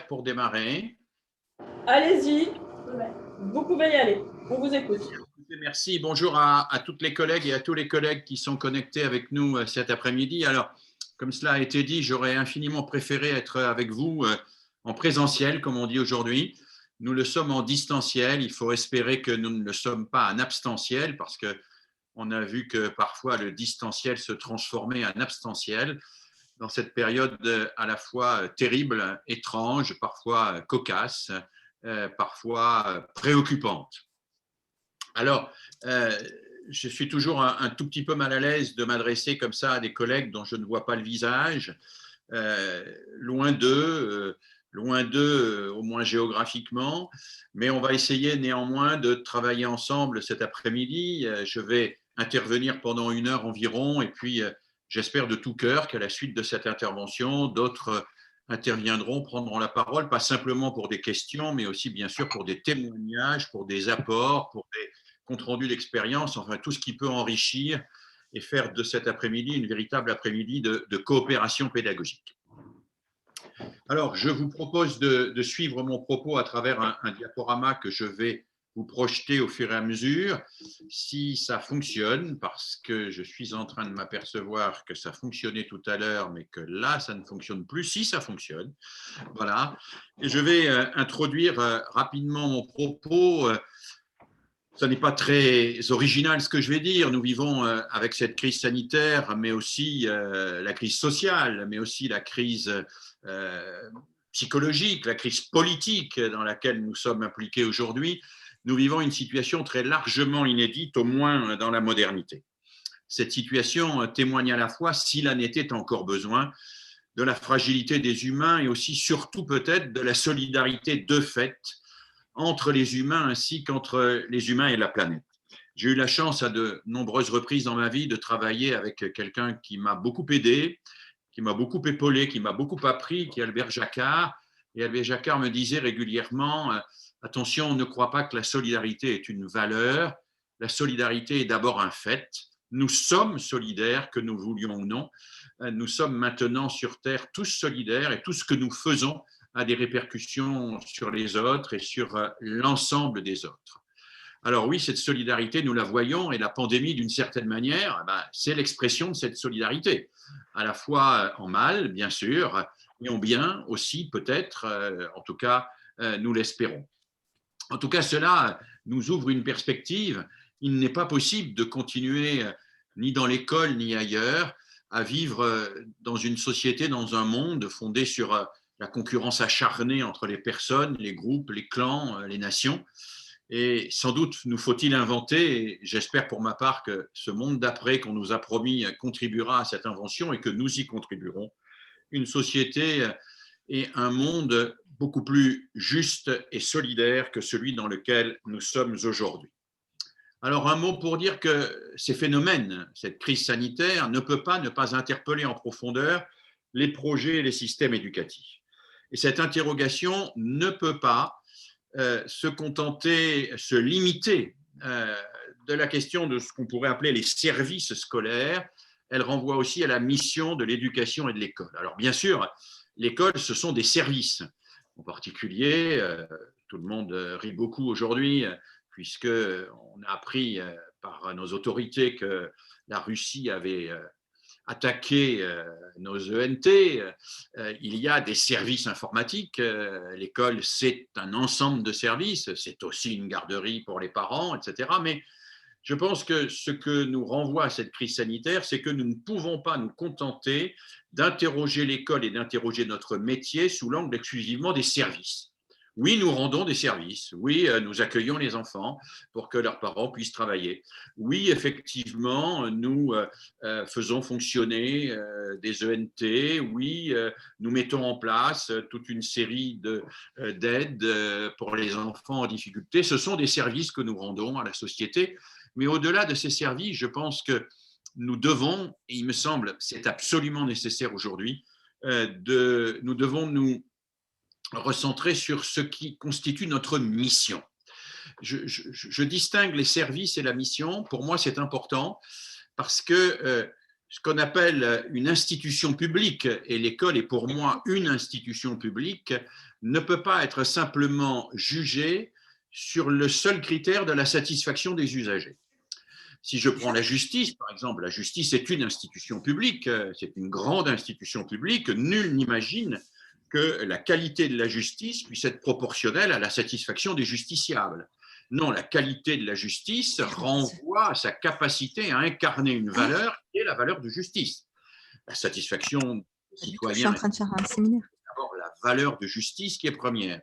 pour démarrer. Allez-y, vous pouvez y aller, on vous écoute. Merci, bonjour à toutes les collègues et à tous les collègues qui sont connectés avec nous cet après-midi. Alors, comme cela a été dit, j'aurais infiniment préféré être avec vous en présentiel, comme on dit aujourd'hui. Nous le sommes en distanciel, il faut espérer que nous ne le sommes pas en abstantiel, parce qu'on a vu que parfois le distanciel se transformait en abstantiel dans cette période à la fois terrible, étrange, parfois cocasse, parfois préoccupante. Alors, je suis toujours un tout petit peu mal à l'aise de m'adresser comme ça à des collègues dont je ne vois pas le visage, loin d'eux, au moins géographiquement, mais on va essayer néanmoins de travailler ensemble cet après-midi. Je vais intervenir pendant 1 heure environ, et puis j'espère de tout cœur qu'à la suite de cette intervention, d'autres interviendront, prendront la parole, pas simplement pour des questions, mais aussi bien sûr pour des témoignages, pour des apports, pour des compte rendu d'expérience, enfin tout ce qui peut enrichir et faire de cet après-midi une véritable après-midi de coopération pédagogique. Alors, je vous propose de suivre mon propos à travers un diaporama que je vais vous projeter au fur et à mesure. Si ça fonctionne, parce que je suis en train de m'apercevoir que ça fonctionnait tout à l'heure, mais que là, ça ne fonctionne plus, si ça fonctionne. Voilà. Et je vais introduire rapidement mon propos. Ce n'est pas très original ce que je vais dire. Nous vivons avec cette crise sanitaire, mais aussi la crise sociale, mais aussi la crise psychologique, la crise politique dans laquelle nous sommes impliqués aujourd'hui. Nous vivons une situation très largement inédite, au moins dans la modernité. Cette situation témoigne à la fois, s'il en était encore besoin, de la fragilité des humains et aussi, surtout peut-être, de la solidarité de fait entre les humains ainsi qu'entre les humains et la planète. J'ai eu la chance à de nombreuses reprises dans ma vie de travailler avec quelqu'un qui m'a beaucoup aidé, qui m'a beaucoup épaulé, qui m'a beaucoup appris, qui est Albert Jacquard. Et Albert Jacquard me disait régulièrement, attention, ne crois pas que la solidarité est une valeur, la solidarité est d'abord un fait. Nous sommes solidaires, que nous voulions ou non. Nous sommes maintenant sur Terre tous solidaires, et tout ce que nous faisons a des répercussions sur les autres et sur l'ensemble des autres. Alors oui, cette solidarité, nous la voyons, et la pandémie, d'une certaine manière, c'est l'expression de cette solidarité, à la fois en mal, bien sûr, et en bien aussi, peut-être, en tout cas, nous l'espérons. En tout cas, cela nous ouvre une perspective. Il n'est pas possible de continuer, ni dans l'école, ni ailleurs, à vivre dans une société, dans un monde fondé sur la concurrence acharnée entre les personnes, les groupes, les clans, les nations. Et sans doute nous faut-il inventer, et j'espère pour ma part que ce monde d'après qu'on nous a promis contribuera à cette invention et que nous y contribuerons, une société et un monde beaucoup plus juste et solidaire que celui dans lequel nous sommes aujourd'hui. Alors un mot pour dire que ces phénomènes, cette crise sanitaire, ne peut pas ne pas interpeller en profondeur les projets et les systèmes éducatifs. Et cette interrogation ne peut pas se contenter, se limiter de la question de ce qu'on pourrait appeler les services scolaires. Elle renvoie aussi à la mission de l'éducation et de l'école. Alors bien sûr, l'école, ce sont des services. En particulier, tout le monde rit beaucoup aujourd'hui, puisqu'on a appris par nos autorités que la Russie avait attaquer nos ENT, il y a des services informatiques. L'école, c'est un ensemble de services, c'est aussi une garderie pour les parents, etc. Mais je pense que ce que nous renvoie cette crise sanitaire, c'est que nous ne pouvons pas nous contenter d'interroger l'école et d'interroger notre métier sous l'angle exclusivement des services. Oui, nous rendons des services. Oui, nous accueillons les enfants pour que leurs parents puissent travailler. Oui, effectivement, nous faisons fonctionner des ENT. Oui, nous mettons en place toute une série d'aides pour les enfants en difficulté. Ce sont des services que nous rendons à la société. Mais au-delà de ces services, je pense que nous devons, et il me semble c'est absolument nécessaire aujourd'hui, nous devons nous recentrer sur ce qui constitue notre mission. Je distingue les services et la mission. Pour moi, c'est important parce que ce qu'on appelle une institution publique, et l'école est pour moi une institution publique, ne peut pas être simplement jugée sur le seul critère de la satisfaction des usagers. Si je prends la justice, par exemple, la justice est une institution publique, c'est une grande institution publique, nul n'imagine que la qualité de la justice puisse être proportionnelle à la satisfaction des justiciables. Non, la qualité de la justice renvoie à sa capacité à incarner une valeur qui est la valeur de justice. La satisfaction des Je suis citoyens en train de faire un séminaire. est d'abord la valeur de justice qui est première.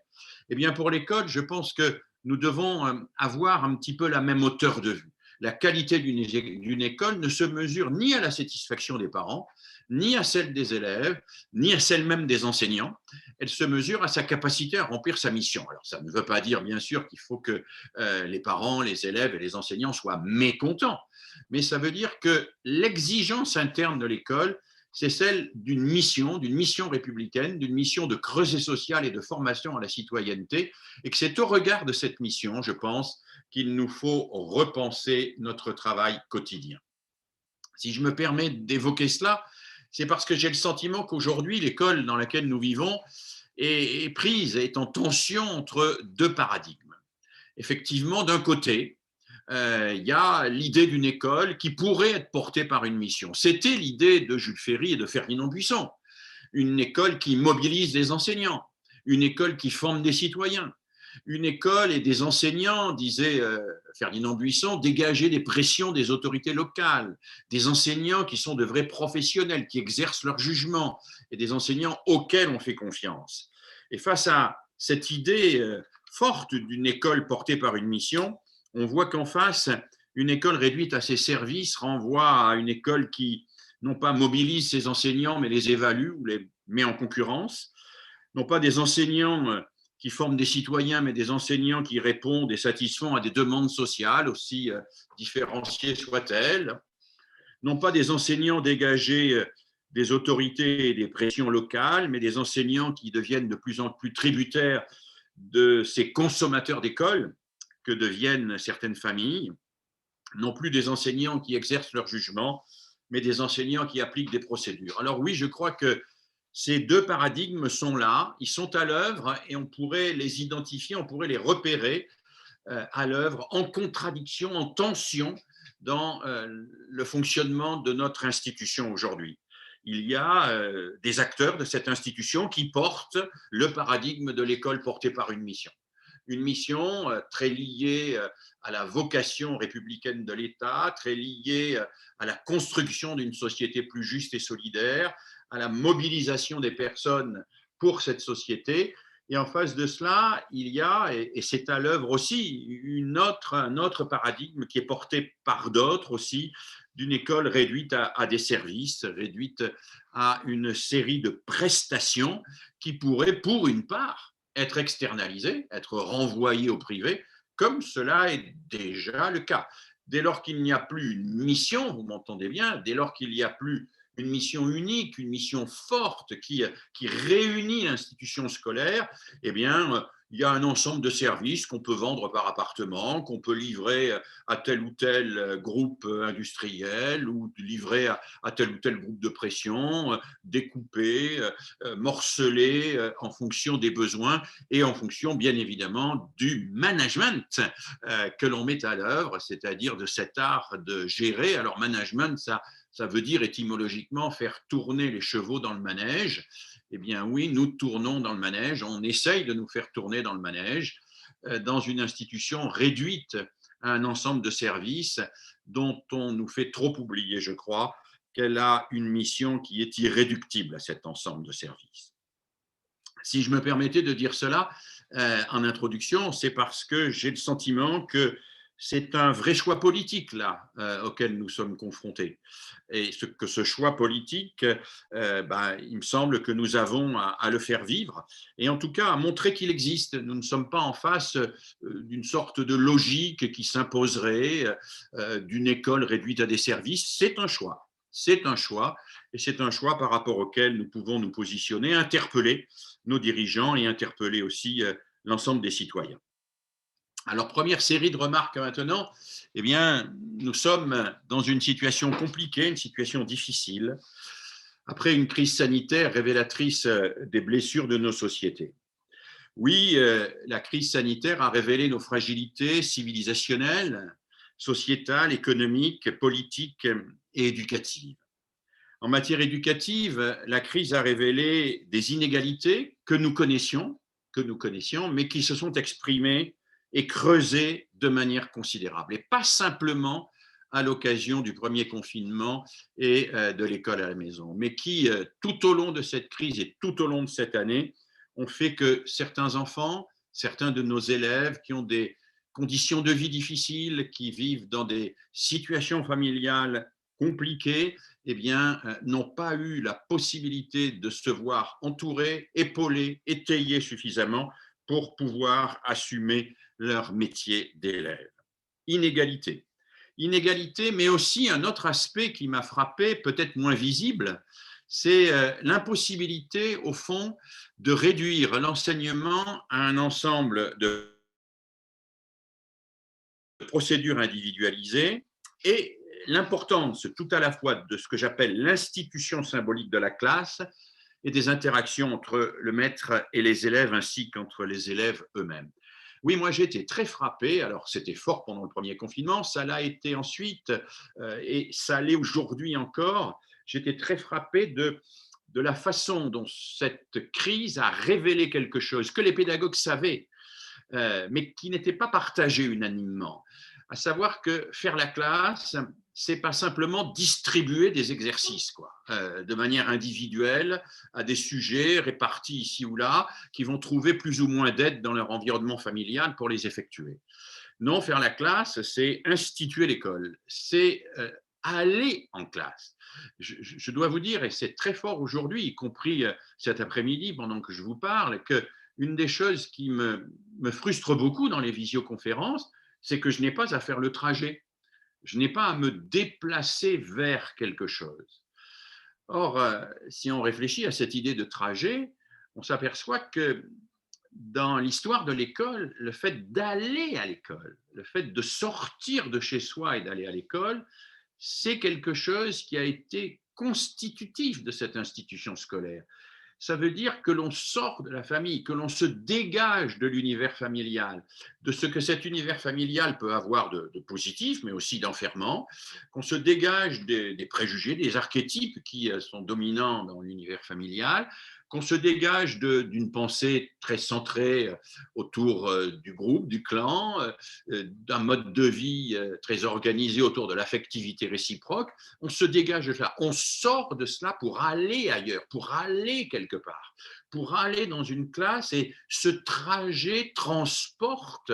Eh bien, pour l'école, je pense que nous devons avoir un petit peu la même hauteur de vue. La qualité d'une école ne se mesure ni à la satisfaction des parents, ni à celle des élèves, ni à celle même des enseignants. Elle se mesure à sa capacité à remplir sa mission. Alors, ça ne veut pas dire, bien sûr, qu'il faut que les parents, les élèves et les enseignants soient mécontents, mais ça veut dire que l'exigence interne de l'école, c'est celle d'une mission républicaine, d'une mission de creuset social et de formation à la citoyenneté, et que c'est au regard de cette mission, je pense, qu'il nous faut repenser notre travail quotidien. Si je me permets d'évoquer cela, c'est parce que j'ai le sentiment qu'aujourd'hui, l'école dans laquelle nous vivons est prise, est en tension entre deux paradigmes. Effectivement, d'un côté, il y a l'idée d'une école qui pourrait être portée par une mission. C'était l'idée de Jules Ferry et de Ferdinand Buisson. Une école qui mobilise les enseignants, une école qui forme des citoyens, une école et des enseignants, disait Ferdinand Buisson, dégager des pressions des autorités locales, des enseignants qui sont de vrais professionnels, qui exercent leur jugement, et des enseignants auxquels on fait confiance. Et face à cette idée forte d'une école portée par une mission, on voit qu'en face, une école réduite à ses services renvoie à une école qui, non pas mobilise ses enseignants, mais les évalue ou les met en concurrence, non pas des enseignants qui forment des citoyens, mais des enseignants qui répondent et satisfont à des demandes sociales, aussi différenciées soient-elles, non pas des enseignants dégagés des autorités et des pressions locales, mais des enseignants qui deviennent de plus en plus tributaires de ces consommateurs d'école que deviennent certaines familles, non plus des enseignants qui exercent leur jugement, mais des enseignants qui appliquent des procédures. Alors oui, je crois que ces deux paradigmes sont là, ils sont à l'œuvre et on pourrait les identifier, on pourrait les repérer à l'œuvre en contradiction, en tension dans le fonctionnement de notre institution aujourd'hui. Il y a des acteurs de cette institution qui portent le paradigme de l'école portée par une mission. Une mission très liée à la vocation républicaine de l'État, très liée à la construction d'une société plus juste et solidaire, à la mobilisation des personnes pour cette société. Et en face de cela, il y a, et c'est à l'œuvre aussi, un autre paradigme qui est porté par d'autres aussi, d'une école réduite à des services, réduite à une série de prestations qui pourraient, pour une part, être externalisées, être renvoyées au privé, comme cela est déjà le cas. Dès lors qu'il n'y a plus une mission, vous m'entendez bien, dès lors qu'il n'y a plus une mission unique, une mission forte qui réunit l'institution scolaire, eh bien, il y a un ensemble de services qu'on peut vendre par appartement, qu'on peut livrer à tel ou tel groupe industriel ou livrer à tel ou tel groupe de pression, découper, morceler en fonction des besoins et en fonction, bien évidemment, du management que l'on met à l'œuvre, c'est-à-dire de cet art de gérer. Alors, management, ça veut dire étymologiquement faire tourner les chevaux dans le manège. Eh bien oui, nous tournons dans le manège, on essaye de nous faire tourner dans le manège, dans une institution réduite à un ensemble de services dont on nous fait trop oublier, je crois, qu'elle a une mission qui est irréductible à cet ensemble de services. Si je me permettais de dire cela en introduction, c'est parce que j'ai le sentiment que c'est un vrai choix politique là auquel nous sommes confrontés. Et que ce choix politique, il me semble que nous avons à le faire vivre et en tout cas à montrer qu'il existe. Nous ne sommes pas en face d'une sorte de logique qui s'imposerait d'une école réduite à des services. C'est un choix. C'est un choix et c'est un choix par rapport auquel nous pouvons nous positionner, interpeller nos dirigeants et interpeller aussi l'ensemble des citoyens. Alors, première série de remarques maintenant, eh bien, nous sommes dans une situation compliquée, une situation difficile, après une crise sanitaire révélatrice des blessures de nos sociétés. Oui, la crise sanitaire a révélé nos fragilités civilisationnelles, sociétales, économiques, politiques et éducatives. En matière éducative, la crise a révélé des inégalités que nous connaissions, mais qui se sont exprimées et creusées de manière considérable. Et pas simplement à l'occasion du premier confinement et de l'école à la maison, mais qui, tout au long de cette crise et tout au long de cette année, ont fait que certains enfants, certains de nos élèves qui ont des conditions de vie difficiles, qui vivent dans des situations familiales compliquées, eh bien, n'ont pas eu la possibilité de se voir entourés, épaulés, étayés suffisamment pour pouvoir assumer leur métier d'élève. Inégalité. Inégalité, mais aussi un autre aspect qui m'a frappé, peut-être moins visible, c'est l'impossibilité, au fond, de réduire l'enseignement à un ensemble de procédures individualisées et l'importance tout à la fois de ce que j'appelle l'institution symbolique de la classe et des interactions entre le maître et les élèves ainsi qu'entre les élèves eux-mêmes. Oui, moi j'ai été très frappé, alors c'était fort pendant le premier confinement, ça l'a été ensuite et ça l'est aujourd'hui encore, j'étais très frappé de la façon dont cette crise a révélé quelque chose que les pédagogues savaient, mais qui n'était pas partagé unanimement. À savoir que faire la classe, c'est pas simplement distribuer des exercices, quoi, de manière individuelle à des sujets répartis ici ou là, qui vont trouver plus ou moins d'aide dans leur environnement familial pour les effectuer. Non, faire la classe, c'est instituer l'école, c'est aller en classe. Je dois vous dire, et c'est très fort aujourd'hui, y compris cet après-midi, pendant que je vous parle, que une des choses qui me frustre beaucoup dans les visioconférences, c'est que je n'ai pas à faire le trajet. Je n'ai pas à me déplacer vers quelque chose. Or, si on réfléchit à cette idée de trajet, on s'aperçoit que dans l'histoire de l'école, le fait d'aller à l'école, le fait de sortir de chez soi et d'aller à l'école, c'est quelque chose qui a été constitutif de cette institution scolaire. Ça veut dire que l'on sort de la famille, que l'on se dégage de l'univers familial, de ce que cet univers familial peut avoir de positif, mais aussi d'enfermant, qu'on se dégage des préjugés, des archétypes qui sont dominants dans l'univers familial, qu'on se dégage d'une pensée très centrée autour du groupe, du clan, d'un mode de vie très organisé autour de l'affectivité réciproque. On se dégage de cela, on sort de cela pour aller ailleurs, pour aller quelque part, pour aller dans une classe, et ce trajet transporte.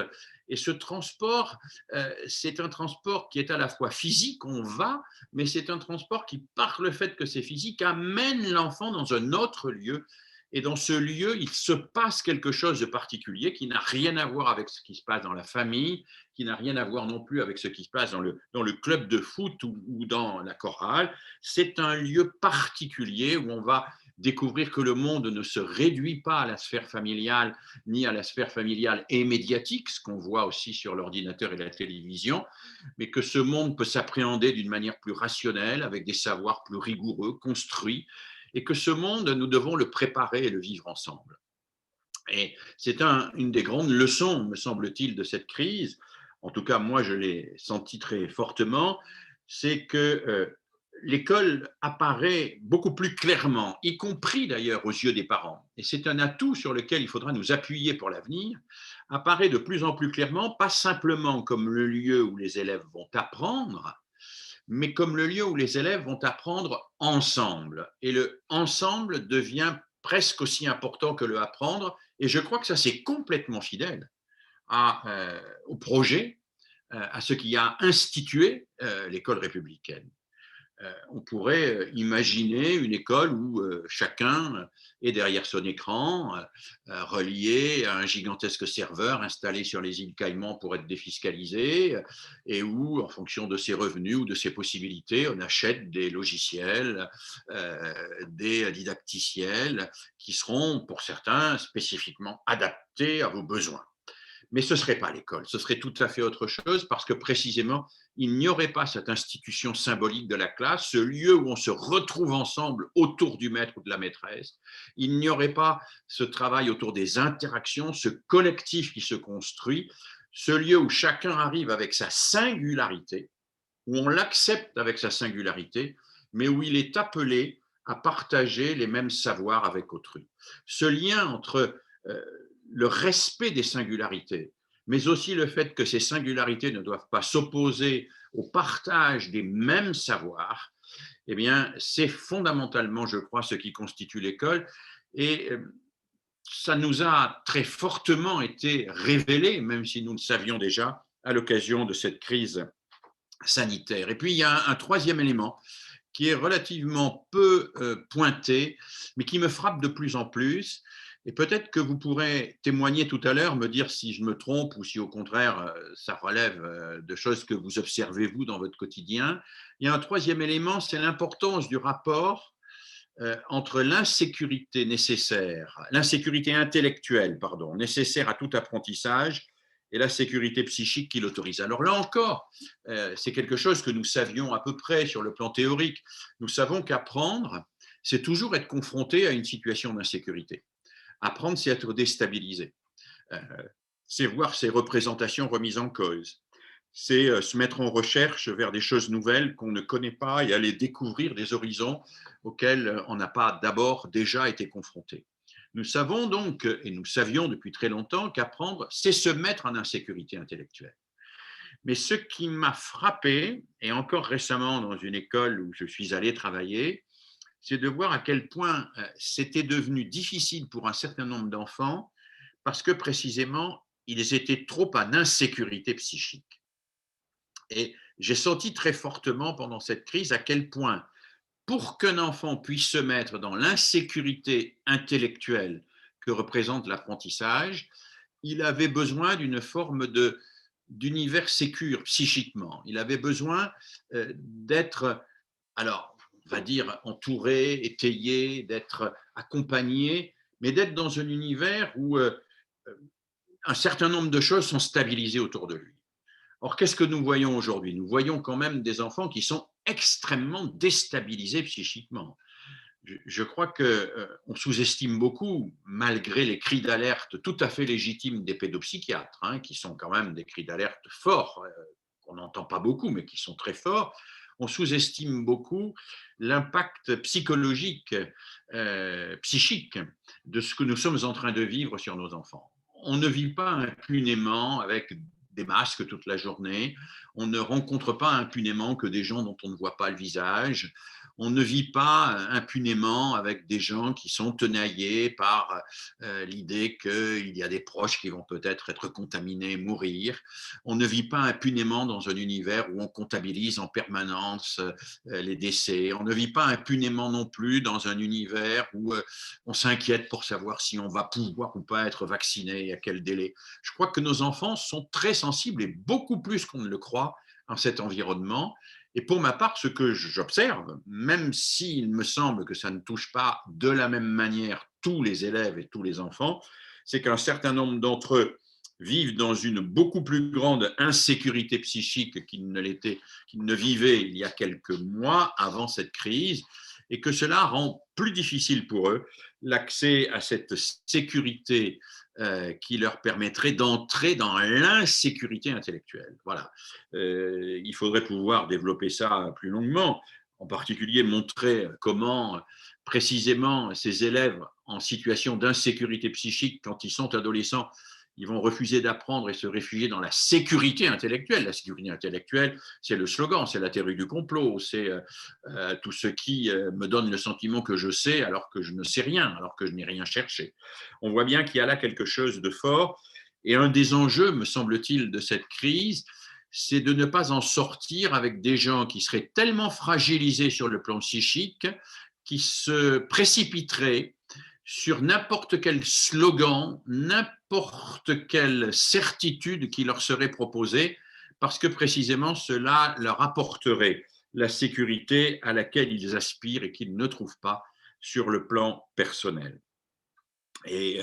Et ce transport, c'est un transport qui est à la fois physique, on va, mais c'est un transport qui, par le fait que c'est physique, amène l'enfant dans un autre lieu. Et dans ce lieu, il se passe quelque chose de particulier qui n'a rien à voir avec ce qui se passe dans la famille, qui n'a rien à voir non plus avec ce qui se passe dans le club de foot ou dans la chorale. C'est un lieu particulier où on va découvrir que le monde ne se réduit pas à la sphère familiale, ni à la sphère familiale et médiatique, ce qu'on voit aussi sur l'ordinateur et la télévision, mais que ce monde peut s'appréhender d'une manière plus rationnelle, avec des savoirs plus rigoureux, construits, et que ce monde, nous devons le préparer et le vivre ensemble. Et c'est une des grandes leçons, me semble-t-il, de cette crise, en tout cas moi je l'ai senti très fortement, c'est que l'école apparaît beaucoup plus clairement, y compris d'ailleurs aux yeux des parents, et c'est un atout sur lequel il faudra nous appuyer pour l'avenir, apparaît de plus en plus clairement, pas simplement comme le lieu où les élèves vont apprendre, mais comme le lieu où les élèves vont apprendre ensemble. Et le ensemble devient presque aussi important que le apprendre, et je crois que ça c'est complètement fidèle au projet, à ce qui a institué l'école républicaine. On pourrait imaginer une école où chacun est derrière son écran, relié à un gigantesque serveur installé sur les îles Caïmans pour être défiscalisé, et où, en fonction de ses revenus ou de ses possibilités, on achète des logiciels, des didacticiels qui seront, pour certains, spécifiquement adaptés à vos besoins. Mais ce ne serait pas l'école, ce serait tout à fait autre chose parce que précisément, il n'y aurait pas cette institution symbolique de la classe, ce lieu où on se retrouve ensemble autour du maître ou de la maîtresse. Il n'y aurait pas ce travail autour des interactions, ce collectif qui se construit, ce lieu où chacun arrive avec sa singularité, où on l'accepte avec sa singularité, mais où il est appelé à partager les mêmes savoirs avec autrui. Ce lien entre le respect des singularités, mais aussi le fait que ces singularités ne doivent pas s'opposer au partage des mêmes savoirs, eh bien, c'est fondamentalement, je crois, ce qui constitue l'école. Et ça nous a très fortement été révélé, même si nous le savions déjà, à l'occasion de cette crise sanitaire. Et puis, il y a un troisième élément qui est relativement peu pointé, mais qui me frappe de plus en plus. Et peut-être que vous pourrez témoigner tout à l'heure, me dire si je me trompe ou si au contraire ça relève de choses que vous observez vous dans votre quotidien. Il y a un troisième élément, c'est l'importance du rapport entre l'insécurité nécessaire, l'insécurité intellectuelle, pardon, nécessaire à tout apprentissage et la sécurité psychique qui l'autorise. Alors là encore, c'est quelque chose que nous savions à peu près sur le plan théorique. Nous savons qu'apprendre, c'est toujours être confronté à une situation d'insécurité. Apprendre, c'est être déstabilisé. Euh, c'est voir ses représentations remises en cause. C'est se mettre en recherche vers des choses nouvelles qu'on ne connaît pas et aller découvrir des horizons auxquels on n'a pas d'abord déjà été confronté. Nous savons donc, et nous savions depuis très longtemps, qu'apprendre, c'est se mettre en insécurité intellectuelle. Mais ce qui m'a frappé, et encore récemment dans une école où je suis allé travailler, c'est de voir à quel point c'était devenu difficile pour un certain nombre d'enfants parce que précisément, ils étaient trop en insécurité psychique. Et j'ai senti très fortement pendant cette crise à quel point, pour qu'un enfant puisse se mettre dans l'insécurité intellectuelle que représente l'apprentissage, il avait besoin d'une forme d'univers sécure psychiquement. Il avait besoin d'être, alors, on va dire, entouré, étayé, d'être accompagné, mais d'être dans un univers où un certain nombre de choses sont stabilisées autour de lui. Or, qu'est-ce que nous voyons aujourd'hui? Nous voyons quand même des enfants qui sont extrêmement déstabilisés psychiquement. Je crois qu'on sous-estime beaucoup, malgré les cris d'alerte tout à fait légitimes des pédopsychiatres, hein, qui sont quand même des cris d'alerte forts, qu'on n'entend pas beaucoup, mais qui sont très forts. On sous-estime beaucoup l'impact psychologique, psychique de ce que nous sommes en train de vivre sur nos enfants. On ne vit pas impunément avec des masques toute la journée. On ne rencontre pas impunément que des gens dont on ne voit pas le visage. On ne vit pas impunément avec des gens qui sont tenaillés par l'idée qu'il y a des proches qui vont peut-être être contaminés et mourir. On ne vit pas impunément dans un univers où on comptabilise en permanence les décès. On ne vit pas impunément non plus dans un univers où on s'inquiète pour savoir si on va pouvoir ou pas être vacciné et à quel délai. Je crois que nos enfants sont très sensibles et beaucoup plus qu'on ne le croit en cet environnement. Et pour ma part, ce que j'observe, même s'il me semble que ça ne touche pas de la même manière tous les élèves et tous les enfants, c'est qu'un certain nombre d'entre eux vivent dans une beaucoup plus grande insécurité psychique qu'ils ne vivaient il y a quelques mois avant cette crise, et que cela rend plus difficile pour eux l'accès à cette sécurité qui leur permettrait d'entrer dans l'insécurité intellectuelle. Voilà. Il faudrait pouvoir développer ça plus longuement, en particulier montrer comment précisément ces élèves en situation d'insécurité psychique, quand ils sont adolescents, ils vont refuser d'apprendre et se réfugier dans la sécurité intellectuelle. La sécurité intellectuelle, c'est le slogan, c'est la théorie du complot, c'est tout ce qui me donne le sentiment que je sais alors que je ne sais rien, alors que je n'ai rien cherché. On voit bien qu'il y a là quelque chose de fort. Et un des enjeux, me semble-t-il, de cette crise, c'est de ne pas en sortir avec des gens qui seraient tellement fragilisés sur le plan psychique, qui se précipiteraient sur n'importe quel slogan, n'importe quelle certitude qui leur serait proposée, parce que précisément cela leur apporterait la sécurité à laquelle ils aspirent et qu'ils ne trouvent pas sur le plan personnel. Et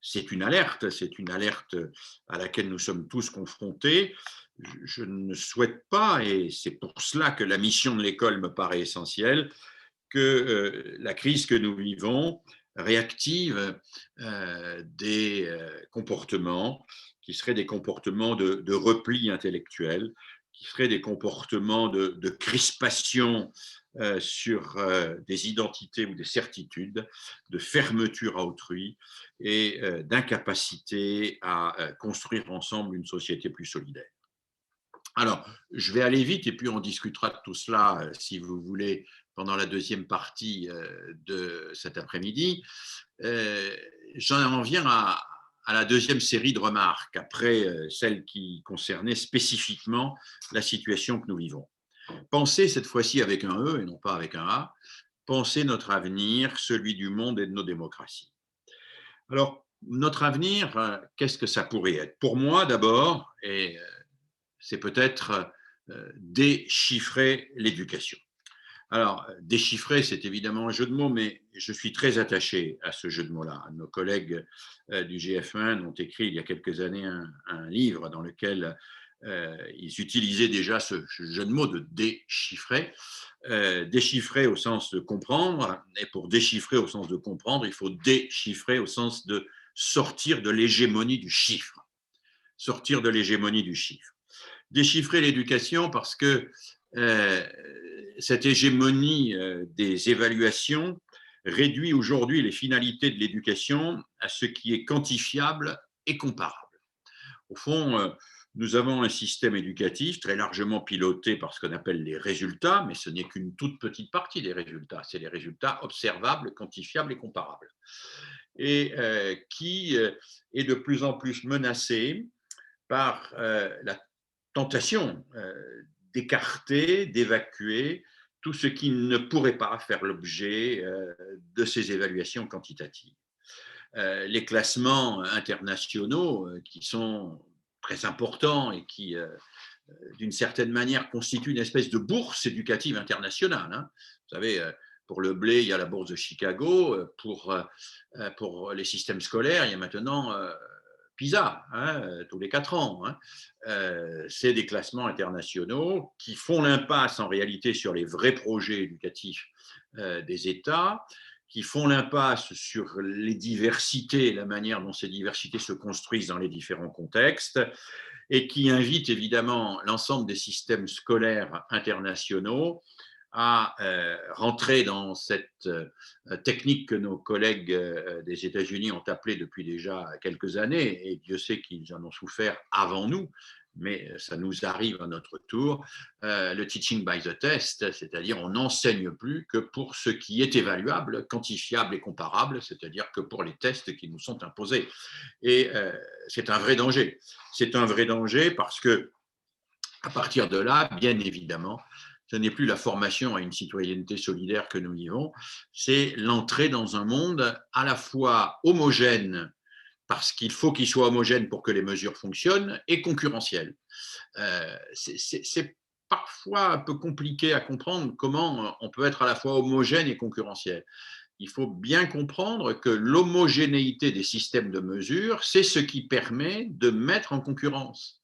c'est une alerte à laquelle nous sommes tous confrontés. Je ne souhaite pas, et c'est pour cela que la mission de l'école me paraît essentielle, que la crise que nous vivons réactive des comportements qui seraient des comportements de repli intellectuel, qui seraient des comportements de crispation sur des identités ou des certitudes, de fermeture à autrui et d'incapacité à construire ensemble une société plus solidaire. Alors, je vais aller vite et puis on discutera de tout cela, si vous voulez, pendant la deuxième partie de cet après-midi. J'en viens à la deuxième série de remarques, après celle qui concernait spécifiquement la situation que nous vivons. Pensez cette fois-ci avec un E et non pas avec un A, pensez notre avenir, celui du monde et de nos démocraties. Alors, notre avenir, qu'est-ce que ça pourrait être? Pour moi, d'abord, et c'est peut-être déchiffrer l'éducation. Alors, déchiffrer, c'est évidemment un jeu de mots, mais je suis très attaché à ce jeu de mots-là. Nos collègues du GF1 ont écrit il y a quelques années un livre dans lequel ils utilisaient déjà ce jeu de mots de déchiffrer. Déchiffrer au sens de comprendre, et pour déchiffrer au sens de comprendre, il faut déchiffrer au sens de sortir de l'hégémonie du chiffre. Sortir de l'hégémonie du chiffre. Déchiffrer l'éducation parce que cette hégémonie des évaluations réduit aujourd'hui les finalités de l'éducation à ce qui est quantifiable et comparable. Au fond, nous avons un système éducatif très largement piloté par ce qu'on appelle les résultats, mais ce n'est qu'une toute petite partie des résultats. C'est les résultats observables, quantifiables et comparables. Et qui est de plus en plus menacé par la tentation d'écarter, d'évacuer tout ce qui ne pourrait pas faire l'objet de ces évaluations quantitatives. Les classements internationaux qui sont très importants et qui, d'une certaine manière, constituent une espèce de bourse éducative internationale. Hein. Vous savez, pour le blé, il y a la bourse de Chicago. Pour les systèmes scolaires, il y a maintenant PISA, hein, tous les 4 ans. Hein. C'est des classements internationaux qui font l'impasse en réalité sur les vrais projets éducatifs des États, qui font l'impasse sur les diversités, la manière dont ces diversités se construisent dans les différents contextes, et qui invitent évidemment l'ensemble des systèmes scolaires internationaux à rentrer dans cette technique que nos collègues des États-Unis ont appelée depuis déjà quelques années, et Dieu sait qu'ils en ont souffert avant nous, mais ça nous arrive à notre tour, le teaching by the test, c'est-à-dire on n'enseigne plus que pour ce qui est évaluable, quantifiable et comparable, c'est-à-dire que pour les tests qui nous sont imposés. Et c'est un vrai danger. C'est un vrai danger parce que, à partir de là, bien évidemment, ce n'est plus la formation à une citoyenneté solidaire que nous vivons, c'est l'entrée dans un monde à la fois homogène, parce qu'il faut qu'il soit homogène pour que les mesures fonctionnent, et concurrentiel. C'est parfois un peu compliqué à comprendre comment on peut être à la fois homogène et concurrentiel. Il faut bien comprendre que l'homogénéité des systèmes de mesure, c'est ce qui permet de mettre en concurrence.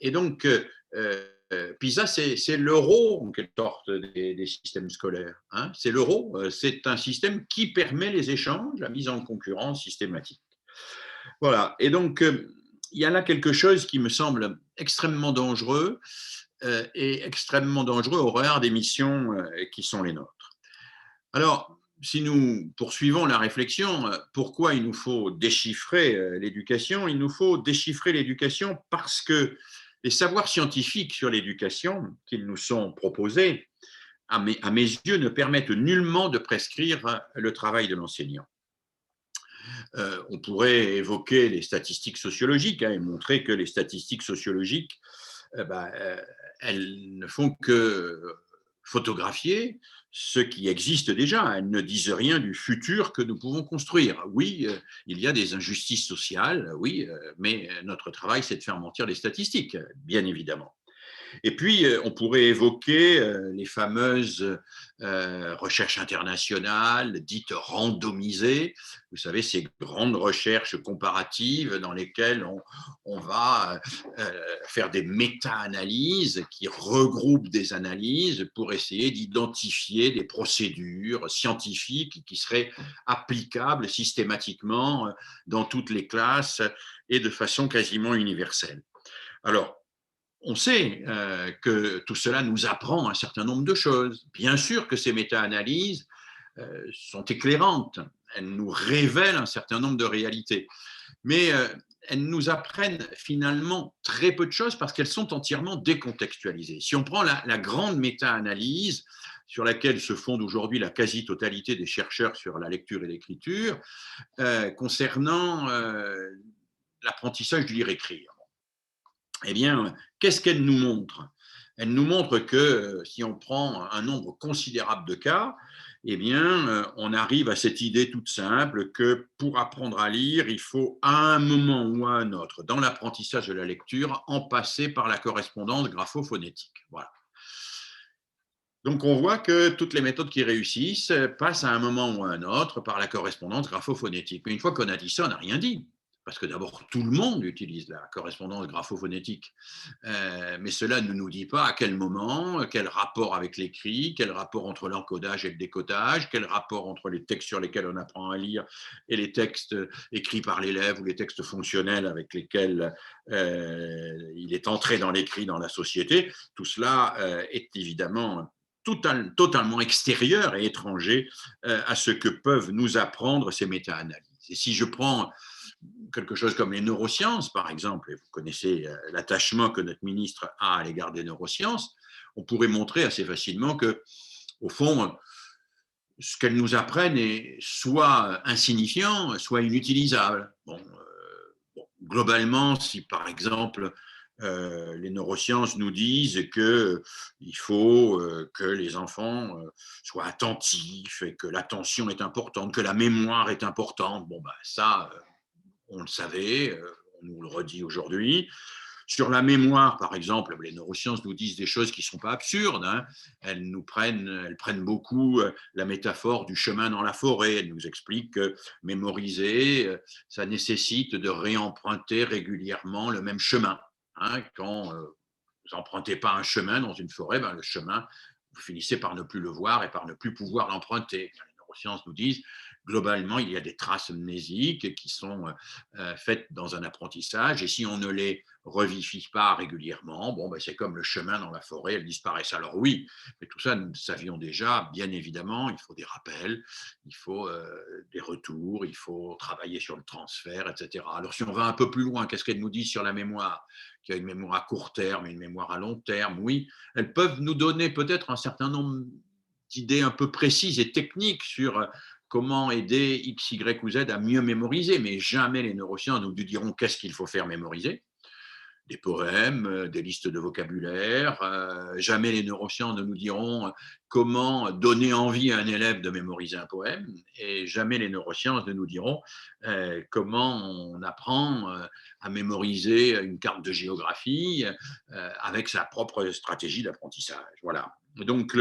Et donc, PISA, c'est l'euro, en quelque sorte, des systèmes scolaires. Hein. C'est l'euro, c'est un système qui permet les échanges, la mise en concurrence systématique. Voilà, et donc, il y a là quelque chose qui me semble extrêmement dangereux et extrêmement dangereux au regard des missions qui sont les nôtres. Alors, si nous poursuivons la réflexion, pourquoi il nous faut déchiffrer l'éducation? Il nous faut déchiffrer l'éducation parce que les savoirs scientifiques sur l'éducation qui nous sont proposés, à mes yeux, ne permettent nullement de prescrire le travail de l'enseignant. On pourrait évoquer les statistiques sociologiques et montrer que les statistiques sociologiques, elles ne font que photographier ce qui existe déjà. Elles ne disent rien du futur que nous pouvons construire. Oui, il y a des injustices sociales, oui, mais notre travail, c'est de faire mentir les statistiques, bien évidemment. Et puis, on pourrait évoquer les fameuses recherches internationales dites randomisées. Vous savez, ces grandes recherches comparatives dans lesquelles on va faire des méta-analyses qui regroupent des analyses pour essayer d'identifier des procédures scientifiques qui seraient applicables systématiquement dans toutes les classes et de façon quasiment universelle. Alors, on sait que tout cela nous apprend un certain nombre de choses. Bien sûr que ces méta-analyses sont éclairantes, elles nous révèlent un certain nombre de réalités, mais elles nous apprennent finalement très peu de choses parce qu'elles sont entièrement décontextualisées. Si on prend la grande méta-analyse sur laquelle se fonde aujourd'hui la quasi-totalité des chercheurs sur la lecture et l'écriture, concernant l'apprentissage du lire-écrire, eh bien, qu'est-ce qu'elle nous montre? Elle nous montre que si on prend un nombre considérable de cas, eh bien, on arrive à cette idée toute simple que pour apprendre à lire, il faut à un moment ou à un autre, dans l'apprentissage de la lecture, en passer par la correspondance graphophonétique. Voilà. Donc, on voit que toutes les méthodes qui réussissent passent à un moment ou à un autre par la correspondance graphophonétique. Mais une fois qu'on a dit ça, on n'a rien dit. Parce que d'abord, tout le monde utilise la correspondance graphophonétique. Mais cela ne nous dit pas à quel moment, quel rapport avec l'écrit, quel rapport entre l'encodage et le décodage, quel rapport entre les textes sur lesquels on apprend à lire et les textes écrits par l'élève ou les textes fonctionnels avec lesquels il est entré dans l'écrit dans la société. Tout cela est évidemment totalement extérieur et étranger à ce que peuvent nous apprendre ces méta-analyses. Et si je prends quelque chose comme les neurosciences, par exemple, et vous connaissez l'attachement que notre ministre a à l'égard des neurosciences, on pourrait montrer assez facilement que, au fond, ce qu'elles nous apprennent est soit insignifiant, soit inutilisable. Globalement, si par exemple les neurosciences nous disent qu'il faut que les enfants soient attentifs et que l'attention est importante, que la mémoire est importante, ça, on le savait, on nous le redit aujourd'hui. Sur la mémoire, par exemple, les neurosciences nous disent des choses qui ne sont pas absurdes. Hein. Elles prennent beaucoup la métaphore du chemin dans la forêt. Elles nous expliquent que mémoriser, ça nécessite de réemprunter régulièrement le même chemin. Hein. Quand vous n'empruntez pas un chemin dans une forêt, le chemin, vous finissez par ne plus le voir et par ne plus pouvoir l'emprunter. Les neurosciences nous disent globalement, il y a des traces mnésiques qui sont faites dans un apprentissage et si on ne les revifie pas régulièrement, c'est comme le chemin dans la forêt, elles disparaissent. Alors oui, mais tout ça, nous le savions déjà, bien évidemment, il faut des rappels, il faut des retours, il faut travailler sur le transfert, etc. Alors si on va un peu plus loin, qu'est-ce qu'elles nous disent sur la mémoire? Qu'il y a une mémoire à court terme et une mémoire à long terme, oui, elles peuvent nous donner peut-être un certain nombre d'idées un peu précises et techniques sur comment aider X, Y ou Z à mieux mémoriser, mais jamais les neurosciences nous diront qu'est-ce qu'il faut faire mémoriser. Des poèmes, des listes de vocabulaire, jamais les neurosciences ne nous diront comment donner envie à un élève de mémoriser un poème, et jamais les neurosciences ne nous diront comment on apprend à mémoriser une carte de géographie avec sa propre stratégie d'apprentissage. Voilà. Donc,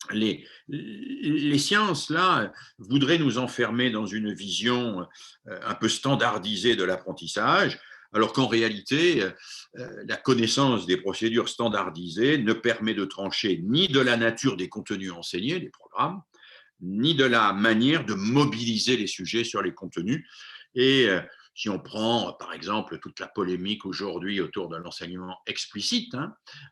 les sciences, là, voudraient nous enfermer dans une vision un peu standardisée de l'apprentissage, alors qu'en réalité, la connaissance des procédures standardisées ne permet de trancher ni de la nature des contenus enseignés, des programmes, ni de la manière de mobiliser les sujets sur les contenus. Et si on prend, par exemple, toute la polémique aujourd'hui autour de l'enseignement explicite,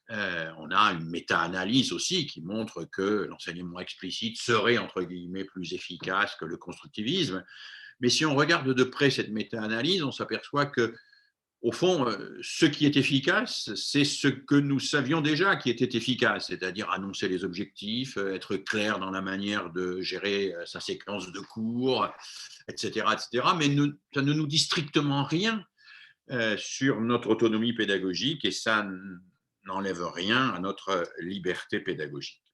on a une méta-analyse aussi qui montre que l'enseignement explicite serait, entre guillemets, plus efficace que le constructivisme. Mais si on regarde de près cette méta-analyse, on s'aperçoit que au fond, ce qui est efficace, c'est ce que nous savions déjà qui était efficace, c'est-à-dire annoncer les objectifs, être clair dans la manière de gérer sa séquence de cours, etc. etc. Mais ça ne nous dit strictement rien sur notre autonomie pédagogique et ça n'enlève rien à notre liberté pédagogique.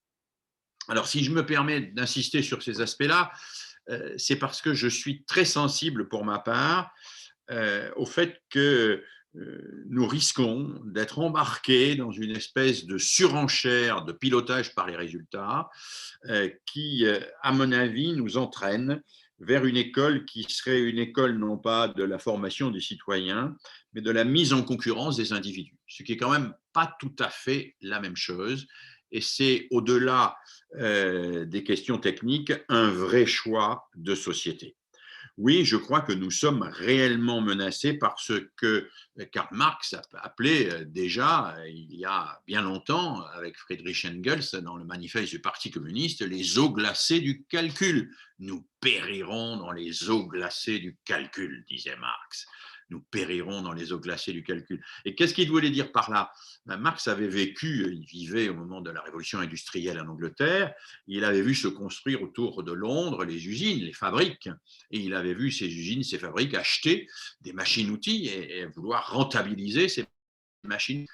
Alors, si je me permets d'insister sur ces aspects-là, c'est parce que je suis très sensible pour ma part au fait que nous risquons d'être embarqués dans une espèce de surenchère de pilotage par les résultats qui, à mon avis, nous entraîne vers une école qui serait une école non pas de la formation des citoyens, mais de la mise en concurrence des individus, ce qui est quand même pas tout à fait la même chose. Et c'est au-delà des questions techniques un vrai choix de société. Oui, je crois que nous sommes réellement menacés par ce que Karl Marx a appelé déjà il y a bien longtemps avec Friedrich Engels dans le manifeste du Parti communiste les eaux glacées du calcul. Nous périrons dans les eaux glacées du calcul, disait Marx. Nous périrons dans les eaux glacées du calcul. Et qu'est-ce qu'il voulait dire par là? Marx avait vécu, il vivait au moment de la révolution industrielle en Angleterre, il avait vu se construire autour de Londres les usines, les fabriques, et il avait vu ces usines, ces fabriques acheter des machines-outils et vouloir rentabiliser ces machines.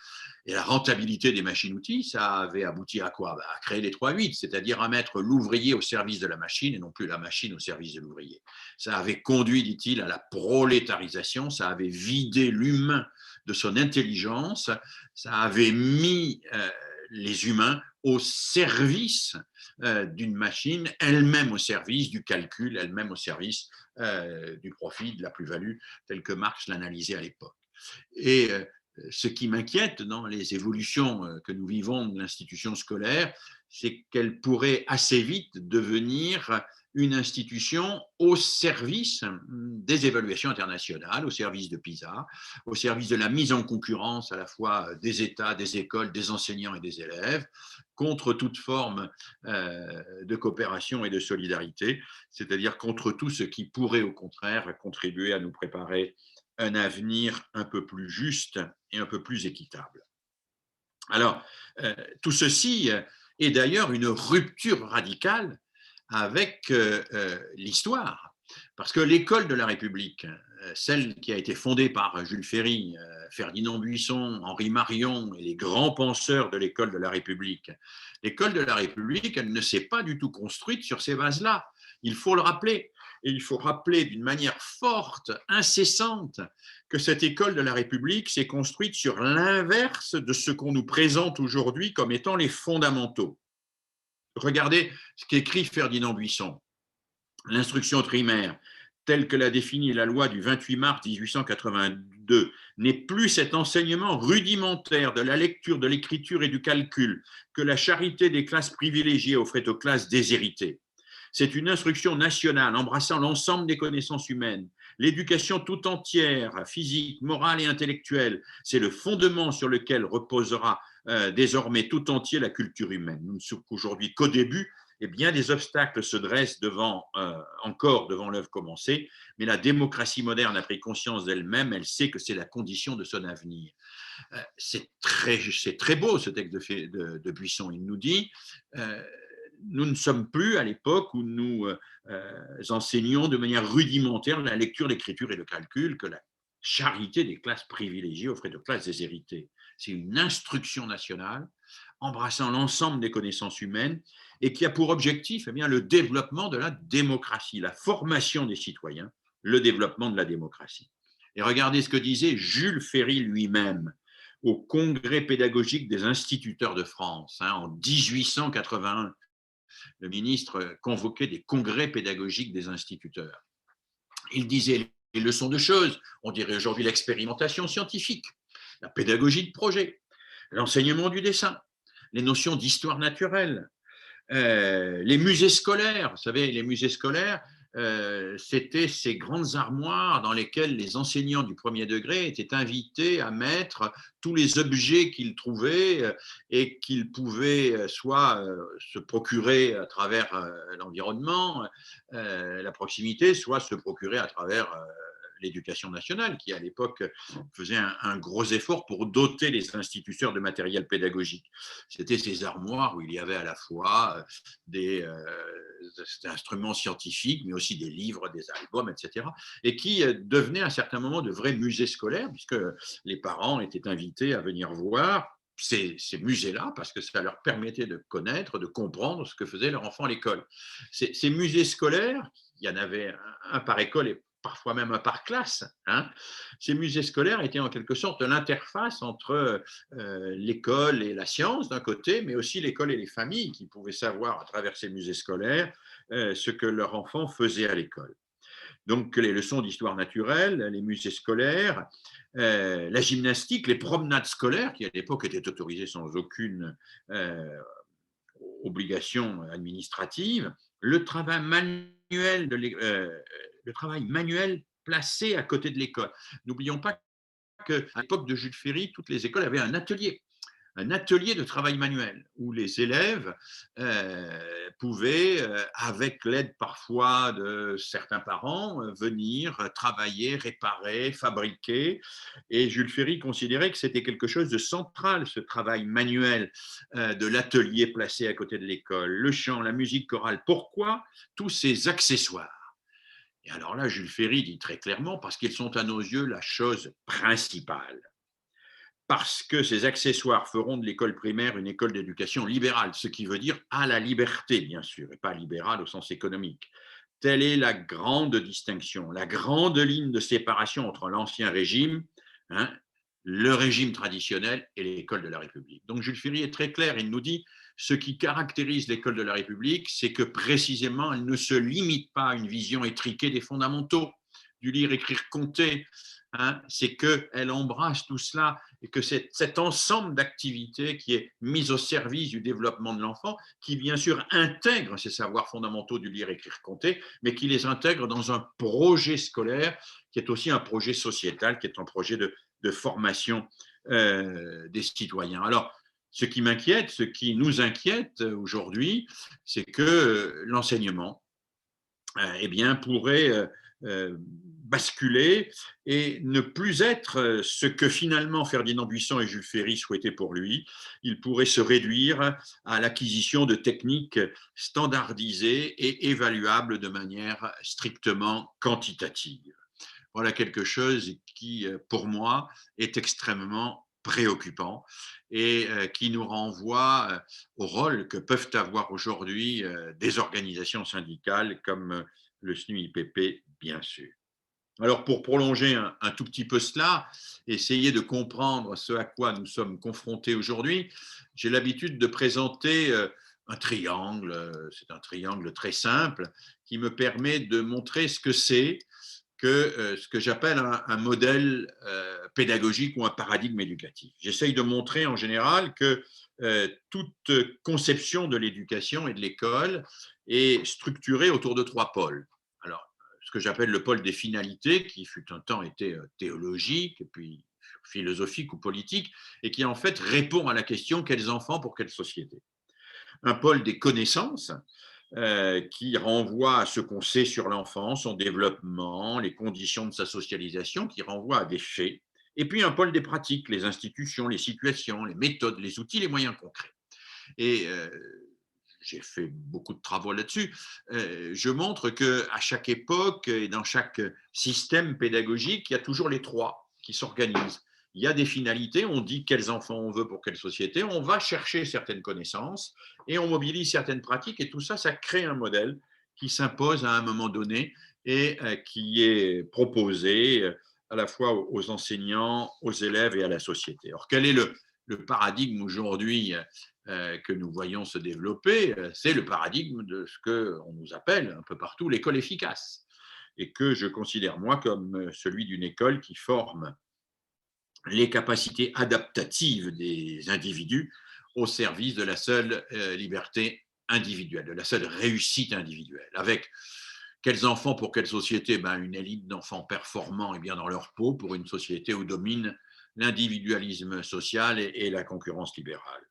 Et la rentabilité des machines-outils, ça avait abouti à quoi? À créer les 3-8, c'est-à-dire à mettre l'ouvrier au service de la machine et non plus la machine au service de l'ouvrier. Ça avait conduit, dit-il, à la prolétarisation, ça avait vidé l'humain de son intelligence, ça avait mis les humains au service d'une machine, elle-même au service du calcul, elle-même au service du profit, de la plus-value, tel que Marx l'analysait à l'époque. Et ce qui m'inquiète dans les évolutions que nous vivons de l'institution scolaire, c'est qu'elle pourrait assez vite devenir une institution au service des évaluations internationales, au service de PISA, au service de la mise en concurrence à la fois des États, des écoles, des enseignants et des élèves, contre toute forme de coopération et de solidarité, c'est-à-dire contre tout ce qui pourrait au contraire contribuer à nous préparer un avenir un peu plus juste et un peu plus équitable. Alors, tout ceci est d'ailleurs une rupture radicale avec l'histoire, parce que l'école de la République, celle qui a été fondée par Jules Ferry, Ferdinand Buisson, Henri Marion et les grands penseurs de l'école de la République, l'école de la République, elle ne s'est pas du tout construite sur ces bases-là. Il faut le rappeler. Et il faut rappeler d'une manière forte, incessante, que cette école de la République s'est construite sur l'inverse de ce qu'on nous présente aujourd'hui comme étant les fondamentaux. Regardez ce qu'écrit Ferdinand Buisson. L'instruction primaire, telle que l'a définie la loi du 28 mars 1882, n'est plus cet enseignement rudimentaire de la lecture, de l'écriture et du calcul que la charité des classes privilégiées offrait aux classes déshéritées. C'est une instruction nationale embrassant l'ensemble des connaissances humaines, l'éducation tout entière, physique, morale et intellectuelle. C'est le fondement sur lequel reposera désormais tout entier la culture humaine. Nous ne sommes qu'aujourd'hui qu'au début, et bien des obstacles se dressent encore devant l'œuvre commencée, mais la démocratie moderne a pris conscience d'elle-même, elle sait que c'est la condition de son avenir. C'est très beau ce texte de Buisson. Il nous dit nous ne sommes plus à l'époque où nous enseignons de manière rudimentaire la lecture, l'écriture et le calcul, que la charité des classes privilégiées offrait aux classes déshéritées. C'est une instruction nationale embrassant l'ensemble des connaissances humaines et qui a pour objectif eh bien, le développement de la démocratie, la formation des citoyens, le développement de la démocratie. Et regardez ce que disait Jules Ferry lui-même au Congrès pédagogique des instituteurs de France en 1881. Le ministre convoquait des congrès pédagogiques des instituteurs. Il disait les leçons de choses, on dirait aujourd'hui l'expérimentation scientifique, la pédagogie de projet, l'enseignement du dessin, les notions d'histoire naturelle, les musées scolaires. Vous savez, les musées scolaires, c'était ces grandes armoires dans lesquelles les enseignants du premier degré étaient invités à mettre tous les objets qu'ils trouvaient et qu'ils pouvaient soit se procurer à travers l'environnement, la proximité, soit se procurer à travers l'éducation nationale, qui à l'époque faisait un gros effort pour doter les instituteurs de matériel pédagogique. C'était ces armoires où il y avait à la fois des instruments scientifiques, mais aussi des livres, des albums, etc., et qui devenaient à un certain moment de vrais musées scolaires, puisque les parents étaient invités à venir voir ces musées-là, parce que ça leur permettait de connaître, de comprendre ce que faisait leur enfant à l'école. Ces musées scolaires, il y en avait un par école et parfois même par classe, hein. Ces musées scolaires étaient en quelque sorte l'interface entre l'école et la science d'un côté, mais aussi l'école et les familles qui pouvaient savoir à travers ces musées scolaires ce que leur enfant faisait à l'école. Donc les leçons d'histoire naturelle, les musées scolaires, la gymnastique, les promenades scolaires qui à l'époque étaient autorisées sans aucune euh, obligation administrative, le travail manuel placé à côté de l'école. N'oublions pas qu'à l'époque de Jules Ferry, toutes les écoles avaient un atelier de travail manuel où les élèves pouvaient, avec l'aide parfois de certains parents, venir travailler, réparer, fabriquer. Et Jules Ferry considérait que c'était quelque chose de central, ce travail manuel de l'atelier placé à côté de l'école, le chant, la musique chorale. Pourquoi tous ces accessoires? Et alors là, Jules Ferry dit très clairement, parce qu'ils sont à nos yeux la chose principale, parce que ces accessoires feront de l'école primaire une école d'éducation libérale, ce qui veut dire à la liberté, bien sûr, et pas libérale au sens économique. Telle est la grande distinction, la grande ligne de séparation entre l'ancien régime, hein, le régime traditionnel et l'école de la République. Donc Jules Ferry est très clair, il nous dit ce qui caractérise l'école de la République, c'est que précisément elle ne se limite pas à une vision étriquée des fondamentaux, du lire, écrire, compter, hein, c'est qu'elle embrasse tout cela et que c'est cet ensemble d'activités qui est mis au service du développement de l'enfant, qui bien sûr intègre ces savoirs fondamentaux du lire, écrire, compter, mais qui les intègre dans un projet scolaire qui est aussi un projet sociétal, qui est un projet de formation des citoyens. Alors, ce qui m'inquiète, ce qui nous inquiète aujourd'hui, c'est que l'enseignement eh bien, pourrait basculer et ne plus être ce que finalement Ferdinand Buisson et Jules Ferry souhaitaient pour lui. Il pourrait se réduire à l'acquisition de techniques standardisées et évaluables de manière strictement quantitative. Voilà quelque chose qui, pour moi, est extrêmement préoccupant et qui nous renvoie au rôle que peuvent avoir aujourd'hui des organisations syndicales comme le SNU-IPP, bien sûr. Alors, pour prolonger un tout petit peu cela, essayer de comprendre ce à quoi nous sommes confrontés aujourd'hui, j'ai l'habitude de présenter un triangle, c'est un triangle très simple, qui me permet de montrer ce que c'est que ce que j'appelle un modèle pédagogique ou un paradigme éducatif. J'essaye de montrer en général que toute conception de l'éducation et de l'école est structurée autour de trois pôles. Alors, ce que j'appelle le pôle des finalités, qui fut un temps était théologique, et puis philosophique ou politique, et qui en fait répond à la question quels enfants pour quelle société. Un pôle des connaissances, qui renvoie à ce qu'on sait sur l'enfant, son développement, les conditions de sa socialisation, qui renvoie à des faits. Et puis un pôle des pratiques, les institutions, les situations, les méthodes, les outils, les moyens concrets. Et j'ai fait beaucoup de travaux là-dessus. Je montre qu'à chaque époque et dans chaque système pédagogique, il y a toujours les trois qui s'organisent. Il y a des finalités, on dit quels enfants on veut pour quelle société, on va chercher certaines connaissances et on mobilise certaines pratiques et tout ça, ça crée un modèle qui s'impose à un moment donné et qui est proposé à la fois aux enseignants, aux élèves et à la société. Alors, quel est le paradigme aujourd'hui que nous voyons se développer? C'est le paradigme de ce qu'on nous appelle un peu partout l'école efficace et que je considère moi comme celui d'une école qui forme les capacités adaptatives des individus au service de la seule liberté individuelle, de la seule réussite individuelle. Avec quels enfants pour quelle société? Une élite d'enfants performants et bien dans leur peau pour une société où domine l'individualisme social et la concurrence libérale.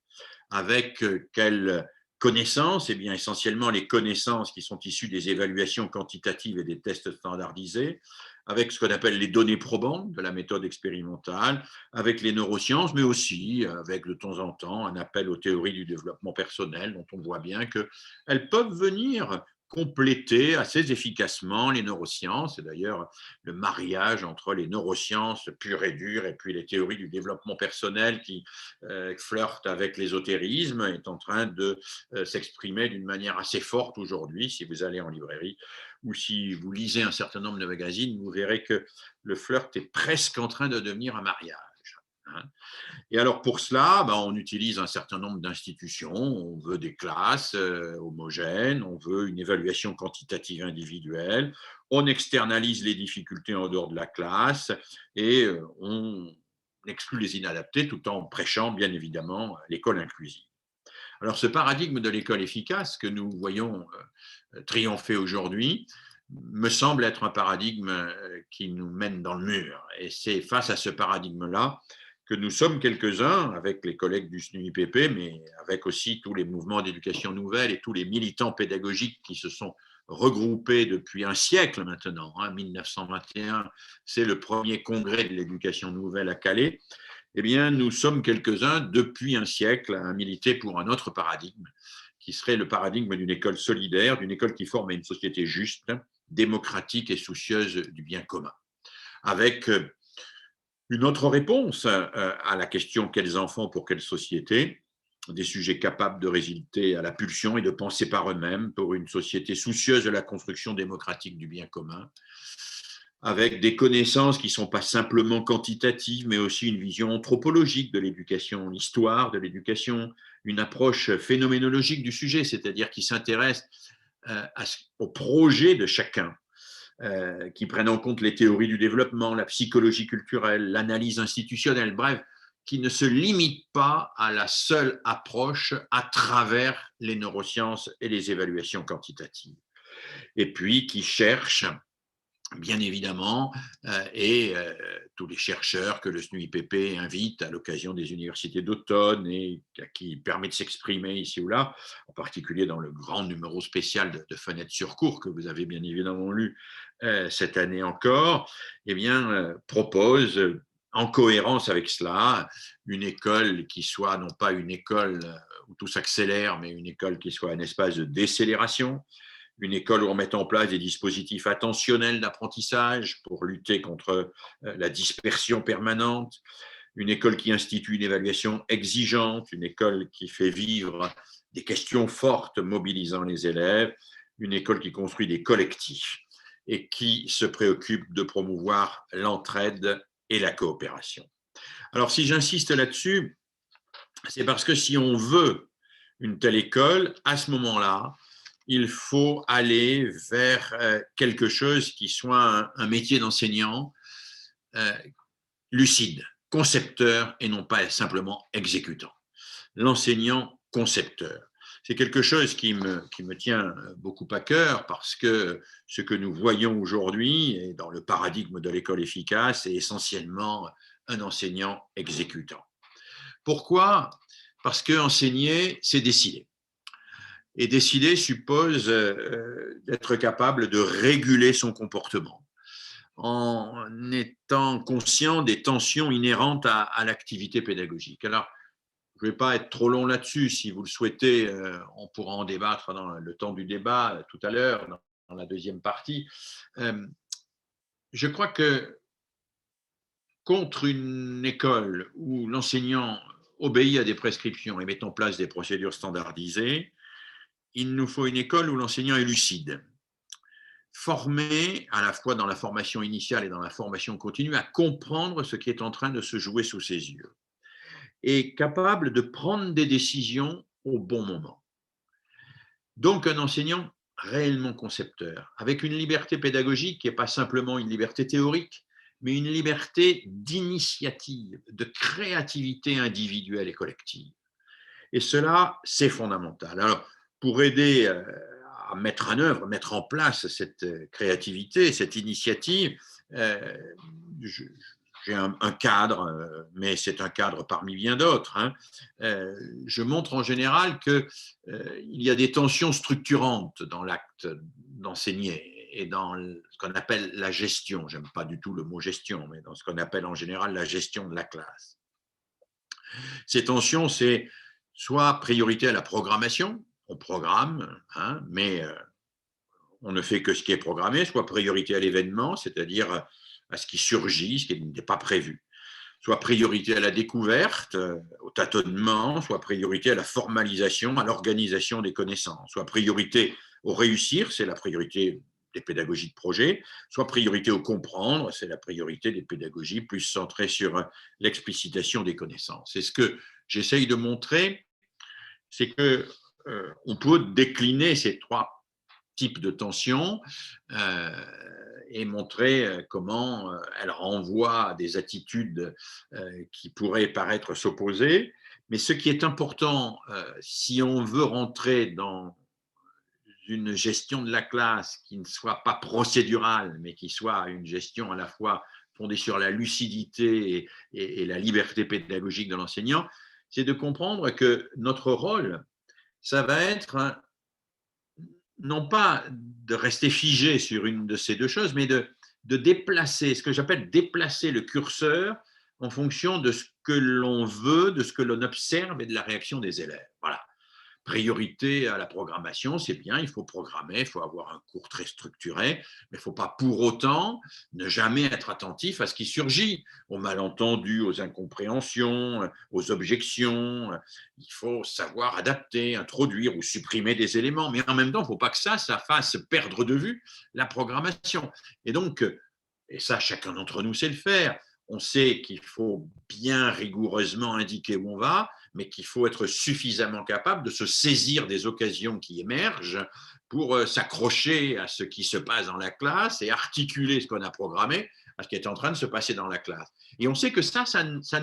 Avec quelles connaissances? Eh bien, essentiellement les connaissances qui sont issues des évaluations quantitatives et des tests standardisés, avec ce qu'on appelle les données probantes de la méthode expérimentale, avec les neurosciences, mais aussi avec de temps en temps un appel aux théories du développement personnel, dont on voit bien qu'elles peuvent venir compléter assez efficacement les neurosciences. Et d'ailleurs, le mariage entre les neurosciences pures et dures et puis les théories du développement personnel qui flirtent avec l'ésotérisme est en train de s'exprimer d'une manière assez forte aujourd'hui. Si vous allez en librairie ou si vous lisez un certain nombre de magazines, vous verrez que le flirt est presque en train de devenir un mariage. Hein. Et alors pour cela, on utilise un certain nombre d'institutions, on veut des classes homogènes, on veut une évaluation quantitative individuelle, on externalise les difficultés en dehors de la classe et on exclut les inadaptés tout en prêchant bien évidemment l'école inclusive. Alors ce paradigme de l'école efficace que nous voyons triompher aujourd'hui me semble être un paradigme qui nous mène dans le mur. Et c'est face à ce paradigme-là que nous sommes quelques-uns, avec les collègues du SNUIPP, mais avec aussi tous les mouvements d'éducation nouvelle et tous les militants pédagogiques qui se sont regroupés depuis un siècle maintenant. 1921, c'est le premier congrès de l'éducation nouvelle à Calais. Eh bien, nous sommes quelques-uns depuis un siècle à militer pour un autre paradigme, qui serait le paradigme d'une école solidaire, d'une école qui forme à une société juste, démocratique et soucieuse du bien commun. Avec une autre réponse à la question « Quels enfants pour quelle société ?» Des sujets capables de résister à la pulsion et de penser par eux-mêmes pour une société soucieuse de la construction démocratique du bien commun, avec des connaissances qui ne sont pas simplement quantitatives, mais aussi une vision anthropologique de l'éducation, l'histoire de l'éducation, une approche phénoménologique du sujet, c'est-à-dire qui s'intéresse au projet de chacun, qui prennent en compte les théories du développement, la psychologie culturelle, l'analyse institutionnelle, bref, qui ne se limite pas à la seule approche à travers les neurosciences et les évaluations quantitatives. Et puis qui cherche, bien évidemment, et tous les chercheurs que le SNUIPP invite à l'occasion des universités d'automne et qui permet de s'exprimer ici ou là, en particulier dans le grand numéro spécial de Fenêtre sur cours que vous avez bien évidemment lu cette année encore, eh bien, propose en cohérence avec cela une école qui soit non pas une école où tout s'accélère, mais une école qui soit un espace de décélération, une école où on met en place des dispositifs attentionnels d'apprentissage pour lutter contre la dispersion permanente, une école qui institue une évaluation exigeante, une école qui fait vivre des questions fortes mobilisant les élèves, une école qui construit des collectifs et qui se préoccupe de promouvoir l'entraide et la coopération. Alors si j'insiste là-dessus, c'est parce que si on veut une telle école, à ce moment-là, il faut aller vers quelque chose qui soit un métier d'enseignant lucide, concepteur et non pas simplement exécutant. L'enseignant concepteur. C'est quelque chose qui me tient beaucoup à cœur parce que ce que nous voyons aujourd'hui et dans le paradigme de l'école efficace est essentiellement un enseignant exécutant. Pourquoi ? Parce qu'enseigner, c'est décider. Et décider suppose d'être capable de réguler son comportement en étant conscient des tensions inhérentes à l'activité pédagogique. Alors, je ne vais pas être trop long là-dessus. Si vous le souhaitez, on pourra en débattre dans le temps du débat tout à l'heure, dans la deuxième partie. Je crois que contre une école où l'enseignant obéit à des prescriptions et met en place des procédures standardisées, il nous faut une école où l'enseignant est lucide, formé à la fois dans la formation initiale et dans la formation continue à comprendre ce qui est en train de se jouer sous ses yeux et capable de prendre des décisions au bon moment. Donc un enseignant réellement concepteur, avec une liberté pédagogique qui n'est pas simplement une liberté théorique, mais une liberté d'initiative, de créativité individuelle et collective. Et cela, c'est fondamental. Alors, pour aider à mettre en œuvre, mettre en place cette créativité, cette initiative, j'ai un cadre, mais c'est un cadre parmi bien d'autres. Je montre en général qu'il y a des tensions structurantes dans l'acte d'enseigner et dans ce qu'on appelle la gestion. Je n'aime pas du tout le mot gestion, mais dans ce qu'on appelle en général la gestion de la classe. Ces tensions, c'est soit priorité à la programmation, on programme, mais on ne fait que ce qui est programmé, soit priorité à l'événement, c'est-à-dire à ce qui surgit, ce qui n'est pas prévu, soit priorité à la découverte, au tâtonnement, soit priorité à la formalisation, à l'organisation des connaissances, soit priorité au réussir, c'est la priorité des pédagogies de projet, soit priorité au comprendre, c'est la priorité des pédagogies plus centrées sur l'explicitation des connaissances. Et ce que j'essaye de montrer, c'est que on peut décliner ces trois types de tensions et montrer comment elles renvoient à des attitudes qui pourraient paraître s'opposer. Mais ce qui est important, si on veut rentrer dans une gestion de la classe qui ne soit pas procédurale, mais qui soit une gestion à la fois fondée sur la lucidité et la liberté pédagogique de l'enseignant, c'est de comprendre que notre rôle, ça va être non pas de rester figé sur une de ces deux choses, mais de déplacer, ce que j'appelle déplacer le curseur en fonction de ce que l'on veut, de ce que l'on observe et de la réaction des élèves. Voilà. Priorité à la programmation, c'est bien, il faut programmer, il faut avoir un cours très structuré, mais il ne faut pas pour autant ne jamais être attentif à ce qui surgit, aux malentendus, aux incompréhensions, aux objections. Il faut savoir adapter, introduire ou supprimer des éléments, mais en même temps, il ne faut pas que ça fasse perdre de vue la programmation. Et donc, et ça, chacun d'entre nous sait le faire, on sait qu'il faut bien rigoureusement indiquer où on va, mais qu'il faut être suffisamment capable de se saisir des occasions qui émergent pour s'accrocher à ce qui se passe dans la classe et articuler ce qu'on a programmé à ce qui est en train de se passer dans la classe. Et on sait que ça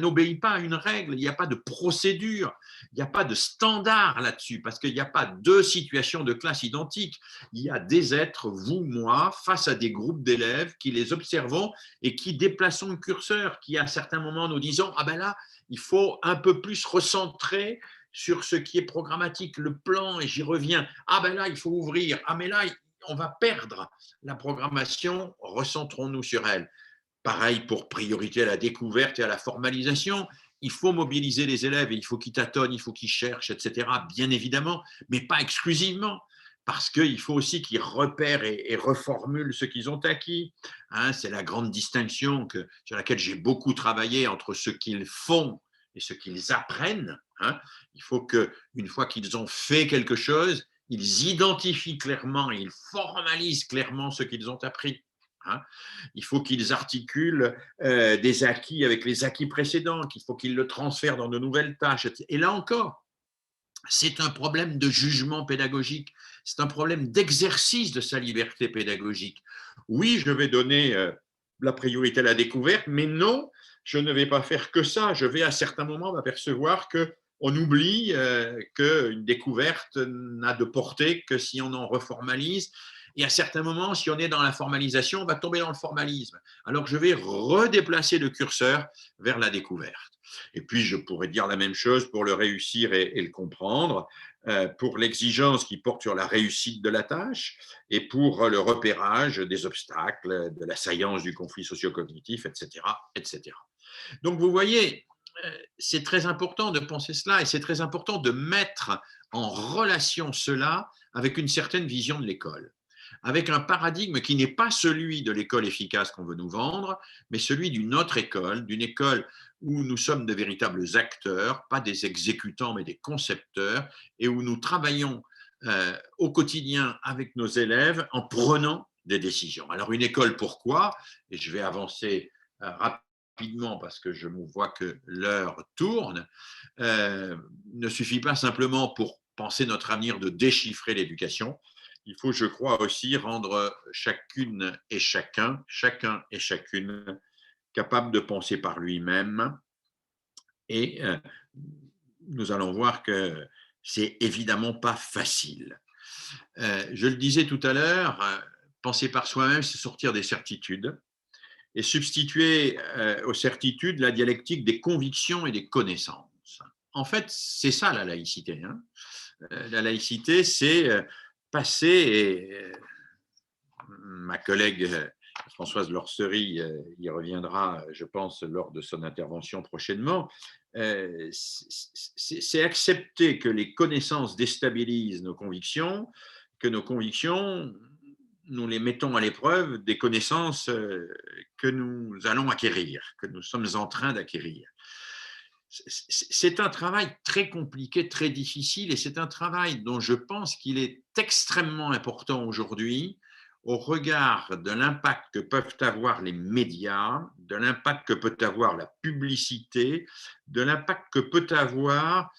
n'obéit pas à une règle, il n'y a pas de procédure, il n'y a pas de standard là-dessus, parce qu'il n'y a pas deux situations de classe identiques. Il y a des êtres, vous, moi, face à des groupes d'élèves qui les observons et qui déplaçons le curseur, qui à certains moments nous disons « Ah ben là, il faut un peu plus recentrer sur ce qui est programmatique, le plan, et j'y reviens. Ah ben là, il faut ouvrir. Ah mais là, on va perdre la programmation, recentrons-nous sur elle. » Pareil pour priorité à la découverte et à la formalisation. Il faut mobiliser les élèves et il faut qu'ils tâtonnent, il faut qu'ils cherchent, etc. Bien évidemment, mais pas exclusivement. Parce qu'il faut aussi qu'ils repèrent et reformulent ce qu'ils ont acquis. Hein, c'est la grande distinction sur laquelle j'ai beaucoup travaillé entre ce qu'ils font et ce qu'ils apprennent. Hein. Il faut qu'une fois qu'ils ont fait quelque chose, ils identifient clairement et ils formalisent clairement ce qu'ils ont appris. Hein. Il faut qu'ils articulent des acquis avec les acquis précédents, qu'il faut qu'ils le transfèrent dans de nouvelles tâches. Et là encore, c'est un problème de jugement pédagogique, c'est un problème d'exercice de sa liberté pédagogique. Oui, je vais donner la priorité à la découverte, mais non, je ne vais pas faire que ça. Je vais à certains moments m'apercevoir qu'on oublie qu'une découverte n'a de portée que si on en reformalise. Et à certains moments, si on est dans la formalisation, on va tomber dans le formalisme. Alors, je vais redéplacer le curseur vers la découverte. Et puis, je pourrais dire la même chose pour le réussir et le comprendre, pour l'exigence qui porte sur la réussite de la tâche et pour le repérage des obstacles, de la saillance du conflit socio-cognitif, etc., etc. Donc, vous voyez, c'est très important de penser cela et c'est très important de mettre en relation cela avec une certaine vision de l'école, avec un paradigme qui n'est pas celui de l'école efficace qu'on veut nous vendre, mais celui d'une autre école, d'une école où nous sommes de véritables acteurs, pas des exécutants, mais des concepteurs, et où nous travaillons au quotidien avec nos élèves en prenant des décisions. Alors une école, pourquoi? Et je vais avancer rapidement parce que je me vois que l'heure tourne, ne suffit pas simplement pour penser notre avenir de déchiffrer l'éducation. Il faut, je crois, aussi rendre chacune et chacun et chacune capable de penser par lui-même. Et nous allons voir que c'est évidemment pas facile. Je le disais tout à l'heure, penser par soi-même, c'est sortir des certitudes et substituer aux certitudes la dialectique des convictions et des connaissances. En fait, c'est ça la laïcité. Hein. La laïcité, c'est passer, et ma collègue Françoise Lorcerie y reviendra, je pense, lors de son intervention prochainement, c'est accepter que les connaissances déstabilisent nos convictions, que nos convictions nous les mettons à l'épreuve des connaissances que nous allons acquérir, que nous sommes en train d'acquérir. C'est un travail très compliqué, très difficile, et c'est un travail dont je pense qu'il est extrêmement important aujourd'hui au regard de l'impact que peuvent avoir les médias, de l'impact que peut avoir la publicité, de l'impact que peut avoir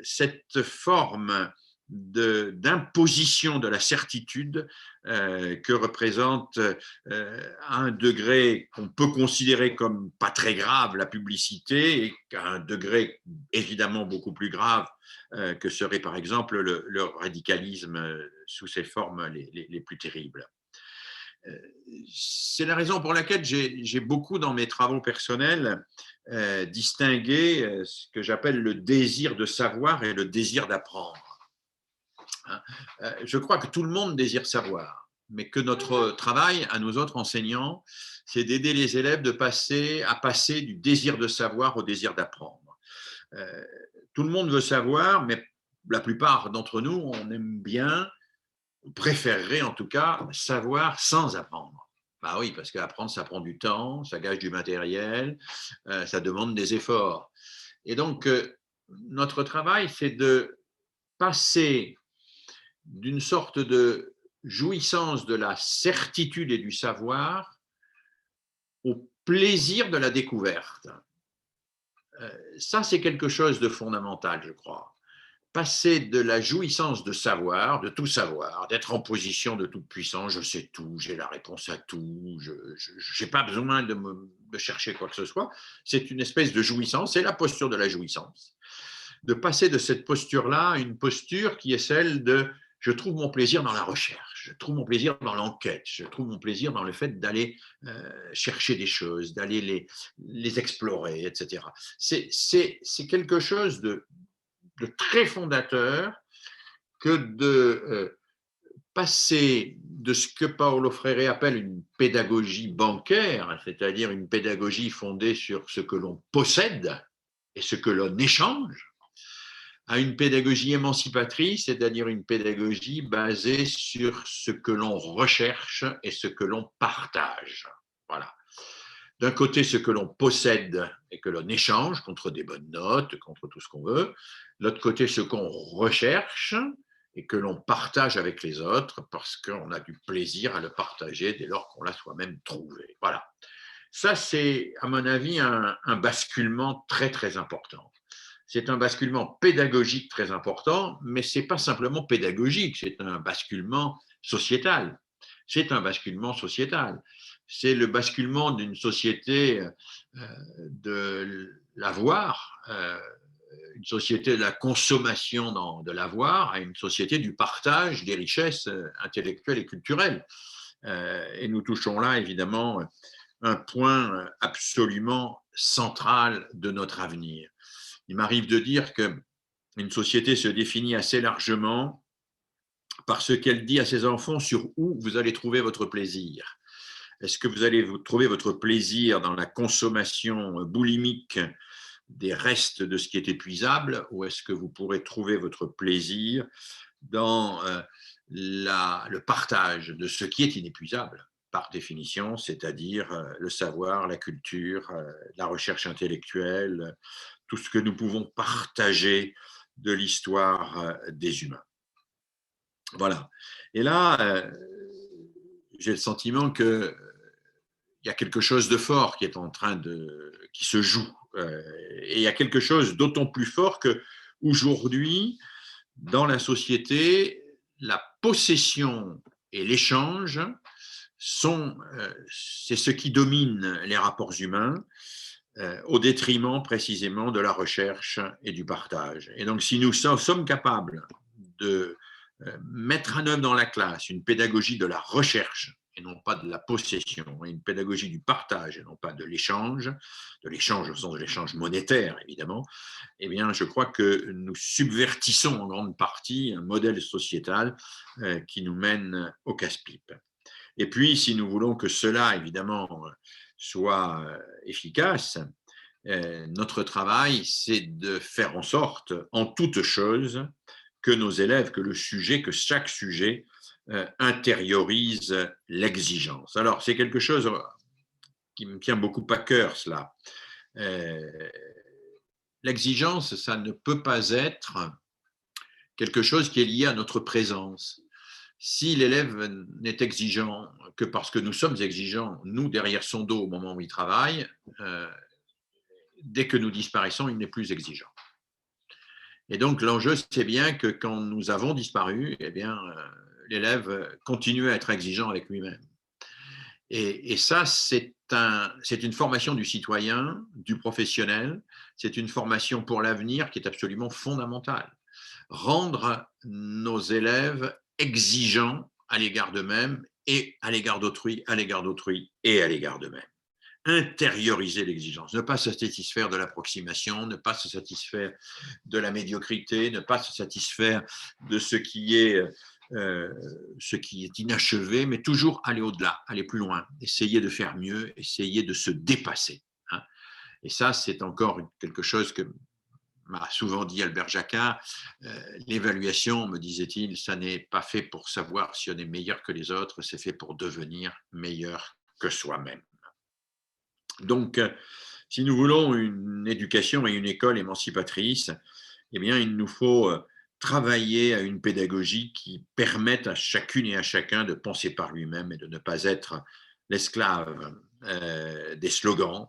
cette forme d'imposition de la certitude que représente à un degré qu'on peut considérer comme pas très grave la publicité, et qu'à un degré évidemment beaucoup plus grave que serait par exemple le radicalisme sous ses formes les plus terribles. C'est la raison pour laquelle j'ai beaucoup dans mes travaux personnels distingué ce que j'appelle le désir de savoir et le désir d'apprendre. Je crois que tout le monde désire savoir, mais que notre travail, à nous autres enseignants, c'est d'aider les élèves à passer du désir de savoir au désir d'apprendre. Tout le monde veut savoir, mais la plupart d'entre nous, on aime bien, préférerait en tout cas, savoir sans apprendre. Bah oui, parce qu'apprendre, ça prend du temps, ça gage du matériel, ça demande des efforts. Et donc, notre travail, c'est de passer d'une sorte de jouissance de la certitude et du savoir au plaisir de la découverte. Ça, c'est quelque chose de fondamental, je crois. Passer de la jouissance de savoir, de tout savoir, d'être en position de toute puissance, je sais tout, j'ai la réponse à tout, je n'ai pas besoin de chercher quoi que ce soit, c'est une espèce de jouissance, c'est la posture de la jouissance. De passer de cette posture-là à une posture qui est celle de je trouve mon plaisir dans la recherche, je trouve mon plaisir dans l'enquête, je trouve mon plaisir dans le fait d'aller chercher des choses, d'aller les explorer, etc. C'est quelque chose de très fondateur que de passer de ce que Paulo Freire appelle une pédagogie bancaire, c'est-à-dire une pédagogie fondée sur ce que l'on possède et ce que l'on échange, à une pédagogie émancipatrice, c'est-à-dire une pédagogie basée sur ce que l'on recherche et ce que l'on partage. Voilà. D'un côté, ce que l'on possède et que l'on échange contre des bonnes notes, contre tout ce qu'on veut. De l'autre côté, ce qu'on recherche et que l'on partage avec les autres parce qu'on a du plaisir à le partager dès lors qu'on l'a soi-même trouvé. Voilà. Ça, c'est, à mon avis, un basculement très, très important. C'est un basculement pédagogique très important, mais ce n'est pas simplement pédagogique, c'est un basculement sociétal. C'est un basculement sociétal. C'est le basculement d'une société de l'avoir, une société de la consommation de l'avoir, à une société du partage des richesses intellectuelles et culturelles. Et nous touchons là, évidemment, un point absolument central de notre avenir. Il m'arrive de dire qu'une société se définit assez largement par ce qu'elle dit à ses enfants sur où vous allez trouver votre plaisir. Est-ce que vous allez trouver votre plaisir dans la consommation boulimique des restes de ce qui est épuisable, ou est-ce que vous pourrez trouver votre plaisir dans le partage de ce qui est inépuisable par définition, c'est-à-dire le savoir, la culture, la recherche intellectuelle, tout ce que nous pouvons partager de l'histoire des humains. Voilà. Et là, j'ai le sentiment qu'il y a quelque chose de fort qui est en train qui se joue. Et il y a quelque chose d'autant plus fort qu'aujourd'hui, dans la société, la possession et l'échange c'est ce qui domine les rapports humains, au détriment précisément de la recherche et du partage. Et donc, si nous sommes capables de mettre en œuvre dans la classe une pédagogie de la recherche et non pas de la possession, et une pédagogie du partage et non pas de l'échange au sens de l'échange monétaire, évidemment, eh bien, je crois que nous subvertissons en grande partie un modèle sociétal qui nous mène au casse-pipe. Et puis, si nous voulons que cela, évidemment, soit efficace, notre travail, c'est de faire en sorte, en toute chose, que nos élèves, que chaque sujet intériorise l'exigence. Alors, c'est quelque chose qui me tient beaucoup à cœur, cela. L'exigence, ça ne peut pas être quelque chose qui est lié à notre présence. Si l'élève n'est exigeant que parce que nous sommes exigeants, nous, derrière son dos, au moment où il travaille, dès que nous disparaissons, il n'est plus exigeant. Et donc, l'enjeu, c'est bien que quand nous avons disparu, eh bien, l'élève continue à être exigeant avec lui-même. Et ça, c'est une formation du citoyen, du professionnel, c'est une formation pour l'avenir qui est absolument fondamentale. Rendre nos élèves exigeants à l'égard d'eux-mêmes et à l'égard d'autrui, à l'égard d'autrui et à l'égard d'eux-mêmes. Intérioriser l'exigence, ne pas se satisfaire de l'approximation, ne pas se satisfaire de la médiocrité, ne pas se satisfaire de ce qui est inachevé, mais toujours aller au-delà, aller plus loin, essayer de faire mieux, essayer de se dépasser. Hein. Et ça, c'est encore quelque chose que m'a souvent dit Albert Jacquard, l'évaluation, me disait-il, ça n'est pas fait pour savoir si on est meilleur que les autres, c'est fait pour devenir meilleur que soi-même. Donc, si nous voulons une éducation et une école émancipatrice, eh bien, il nous faut travailler à une pédagogie qui permette à chacune et à chacun de penser par lui-même et de ne pas être l'esclave des slogans,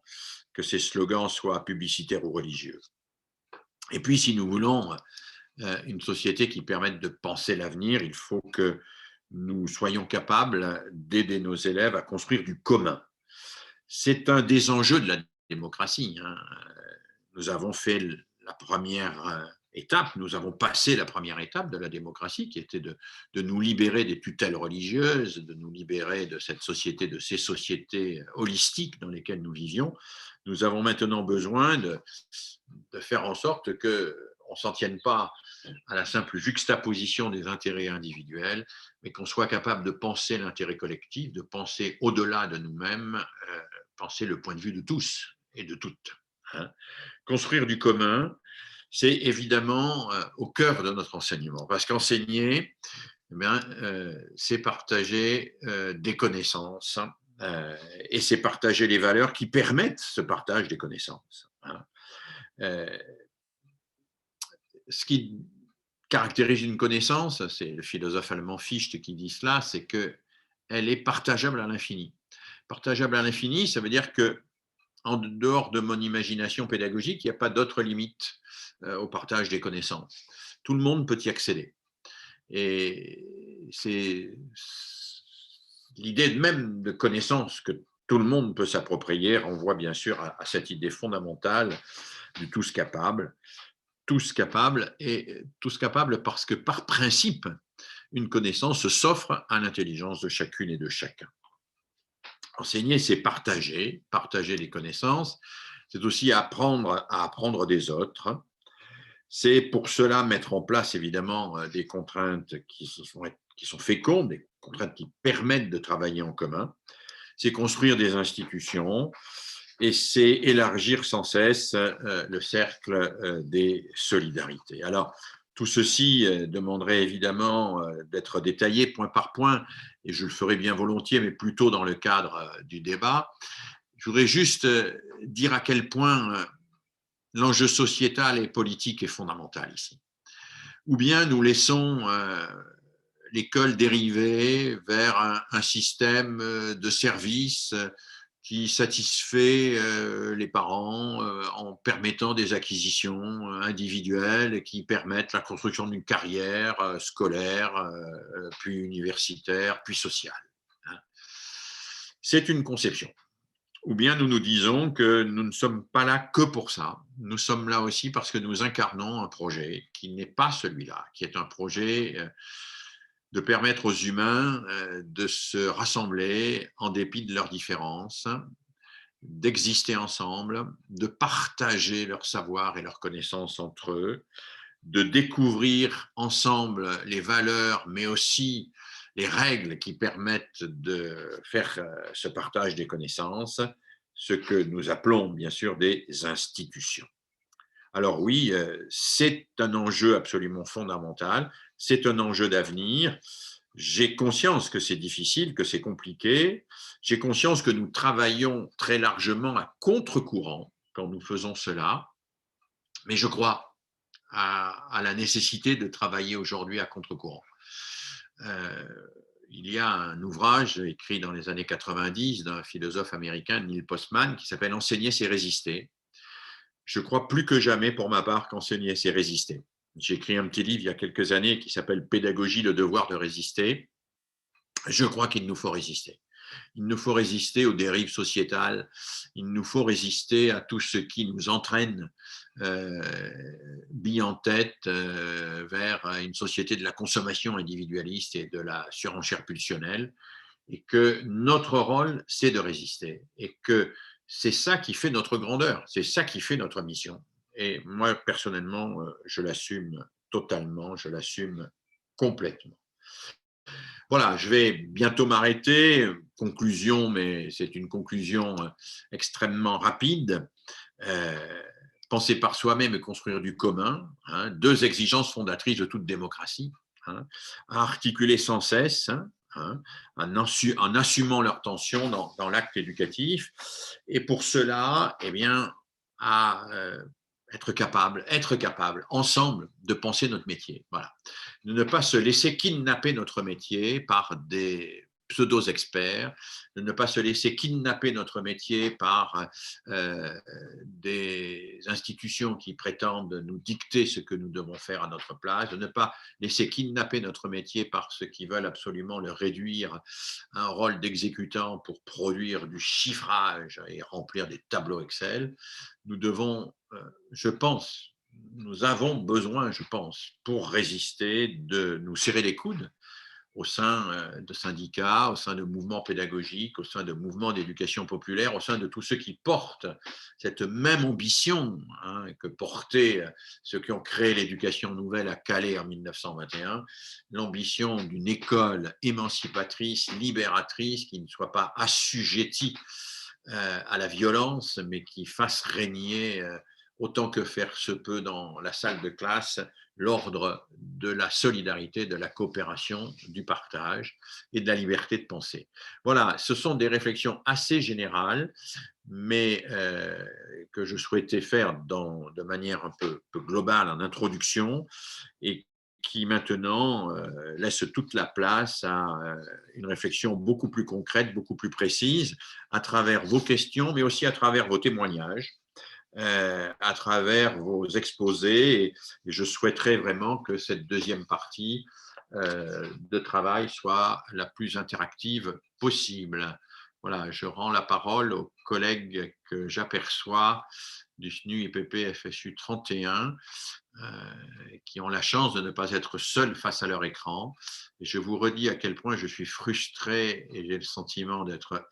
que ces slogans soient publicitaires ou religieux. Et puis, si nous voulons une société qui permette de penser l'avenir, il faut que nous soyons capables d'aider nos élèves à construire du commun. C'est un des enjeux de la démocratie. Hein. Nous avons fait la première étape, nous avons passé la première étape de la démocratie, qui était de nous libérer des tutelles religieuses, de nous libérer de cette société, de ces sociétés holistiques dans lesquelles nous vivions. Nous avons maintenant besoin de faire en sorte qu'on ne s'en tienne pas à la simple juxtaposition des intérêts individuels, mais qu'on soit capable de penser l'intérêt collectif, de penser au-delà de nous-mêmes, penser le point de vue de tous et de toutes. Hein. Construire du commun, c'est évidemment au cœur de notre enseignement, parce qu'enseigner, eh bien, c'est partager des connaissances et c'est partager les valeurs qui permettent ce partage des connaissances. Hein. Ce qui caractérise une connaissance, c'est le philosophe allemand Fichte qui dit cela, c'est qu'elle est partageable à l'infini. Partageable à l'infini, ça veut dire que en dehors de mon imagination pédagogique, il n'y a pas d'autre limite au partage des connaissances. Tout le monde peut y accéder. Et c'est l'idée même de connaissance que tout le monde peut s'approprier renvoie bien sûr à cette idée fondamentale du tous capable. Tous capables, et tous capables parce que par principe, une connaissance s'offre à l'intelligence de chacune et de chacun. Enseigner, c'est partager les connaissances, c'est aussi apprendre à apprendre des autres. C'est pour cela mettre en place évidemment des contraintes qui sont fécondes, des contraintes qui permettent de travailler en commun. C'est construire des institutions, et c'est élargir sans cesse le cercle des solidarités. Alors, tout ceci demanderait évidemment d'être détaillé point par point, et je le ferai bien volontiers, mais plutôt dans le cadre du débat. Je voudrais juste dire à quel point l'enjeu sociétal et politique est fondamental ici. Ou bien nous laissons l'école dériver vers un système de services qui satisfait les parents en permettant des acquisitions individuelles qui permettent la construction d'une carrière scolaire, puis universitaire, puis sociale. C'est une conception. Ou bien nous nous disons que nous ne sommes pas là que pour ça. Nous sommes là aussi parce que nous incarnons un projet qui n'est pas celui-là, qui est un projet de permettre aux humains de se rassembler en dépit de leurs différences, d'exister ensemble, de partager leur savoir et leurs connaissances entre eux, de découvrir ensemble les valeurs, mais aussi les règles qui permettent de faire ce partage des connaissances, ce que nous appelons bien sûr des institutions. Alors oui, c'est un enjeu absolument fondamental, c'est un enjeu d'avenir. J'ai conscience que c'est difficile, que c'est compliqué. J'ai conscience que nous travaillons très largement à contre-courant quand nous faisons cela. Mais je crois à la nécessité de travailler aujourd'hui à contre-courant. Euh, il y a un ouvrage écrit dans les années 90 d'un philosophe américain, Neil Postman, qui s'appelle Enseigner, c'est résister. Je crois plus que jamais, pour ma part, qu'enseigner, c'est résister. J'ai écrit un petit livre il y a quelques années qui s'appelle Pédagogie, le devoir de résister. Je crois qu'il nous faut résister. Il nous faut résister aux dérives sociétales, il nous faut résister à tout ce qui nous entraîne bille en tête vers une société de la consommation individualiste et de la surenchère pulsionnelle, et que notre rôle, c'est de résister, et que c'est ça qui fait notre grandeur, c'est ça qui fait notre mission. Et moi, personnellement, je l'assume totalement, je l'assume complètement. Voilà, je vais bientôt m'arrêter. Conclusion, mais c'est une conclusion extrêmement rapide. Euh, Penser par soi-même et construire du commun, hein, deux exigences fondatrices de toute démocratie, hein, à articuler sans cesse, hein, en assumant leur tension dans l'acte éducatif. Et pour cela, eh bien, à être capable, ensemble, de penser notre métier. Voilà. De ne pas se laisser kidnapper notre métier par des pseudo-experts, de ne pas se laisser kidnapper notre métier par des institutions qui prétendent nous dicter ce que nous devons faire à notre place, de ne pas laisser kidnapper notre métier par ceux qui veulent absolument le réduire à un rôle d'exécutant pour produire du chiffrage et remplir des tableaux Excel. Nous devons, je pense, nous avons besoin, je pense, pour résister, de nous serrer les coudes au sein de syndicats, au sein de mouvements pédagogiques, au sein de mouvements d'éducation populaire, au sein de tous ceux qui portent cette même ambition hein, que portaient ceux qui ont créé l'éducation nouvelle à Calais en 1921, l'ambition d'une école émancipatrice, libératrice, qui ne soit pas assujettie à la violence, mais qui fasse régner autant que faire se peut dans la salle de classe l'ordre de la solidarité, de la coopération, du partage et de la liberté de penser. Voilà, ce sont des réflexions assez générales, mais que je souhaitais faire de manière un peu globale en introduction et qui maintenant laisse toute la place à une réflexion beaucoup plus concrète, beaucoup plus précise, à travers vos questions, mais aussi à travers vos témoignages, à travers vos exposés. Et je souhaiterais vraiment que cette deuxième partie de travail soit la plus interactive possible. Voilà, je rends la parole aux collègues que j'aperçois du SNU IPP FSU 31 qui ont la chance de ne pas être seuls face à leur écran. Et je vous redis à quel point je suis frustré et j'ai le sentiment d'être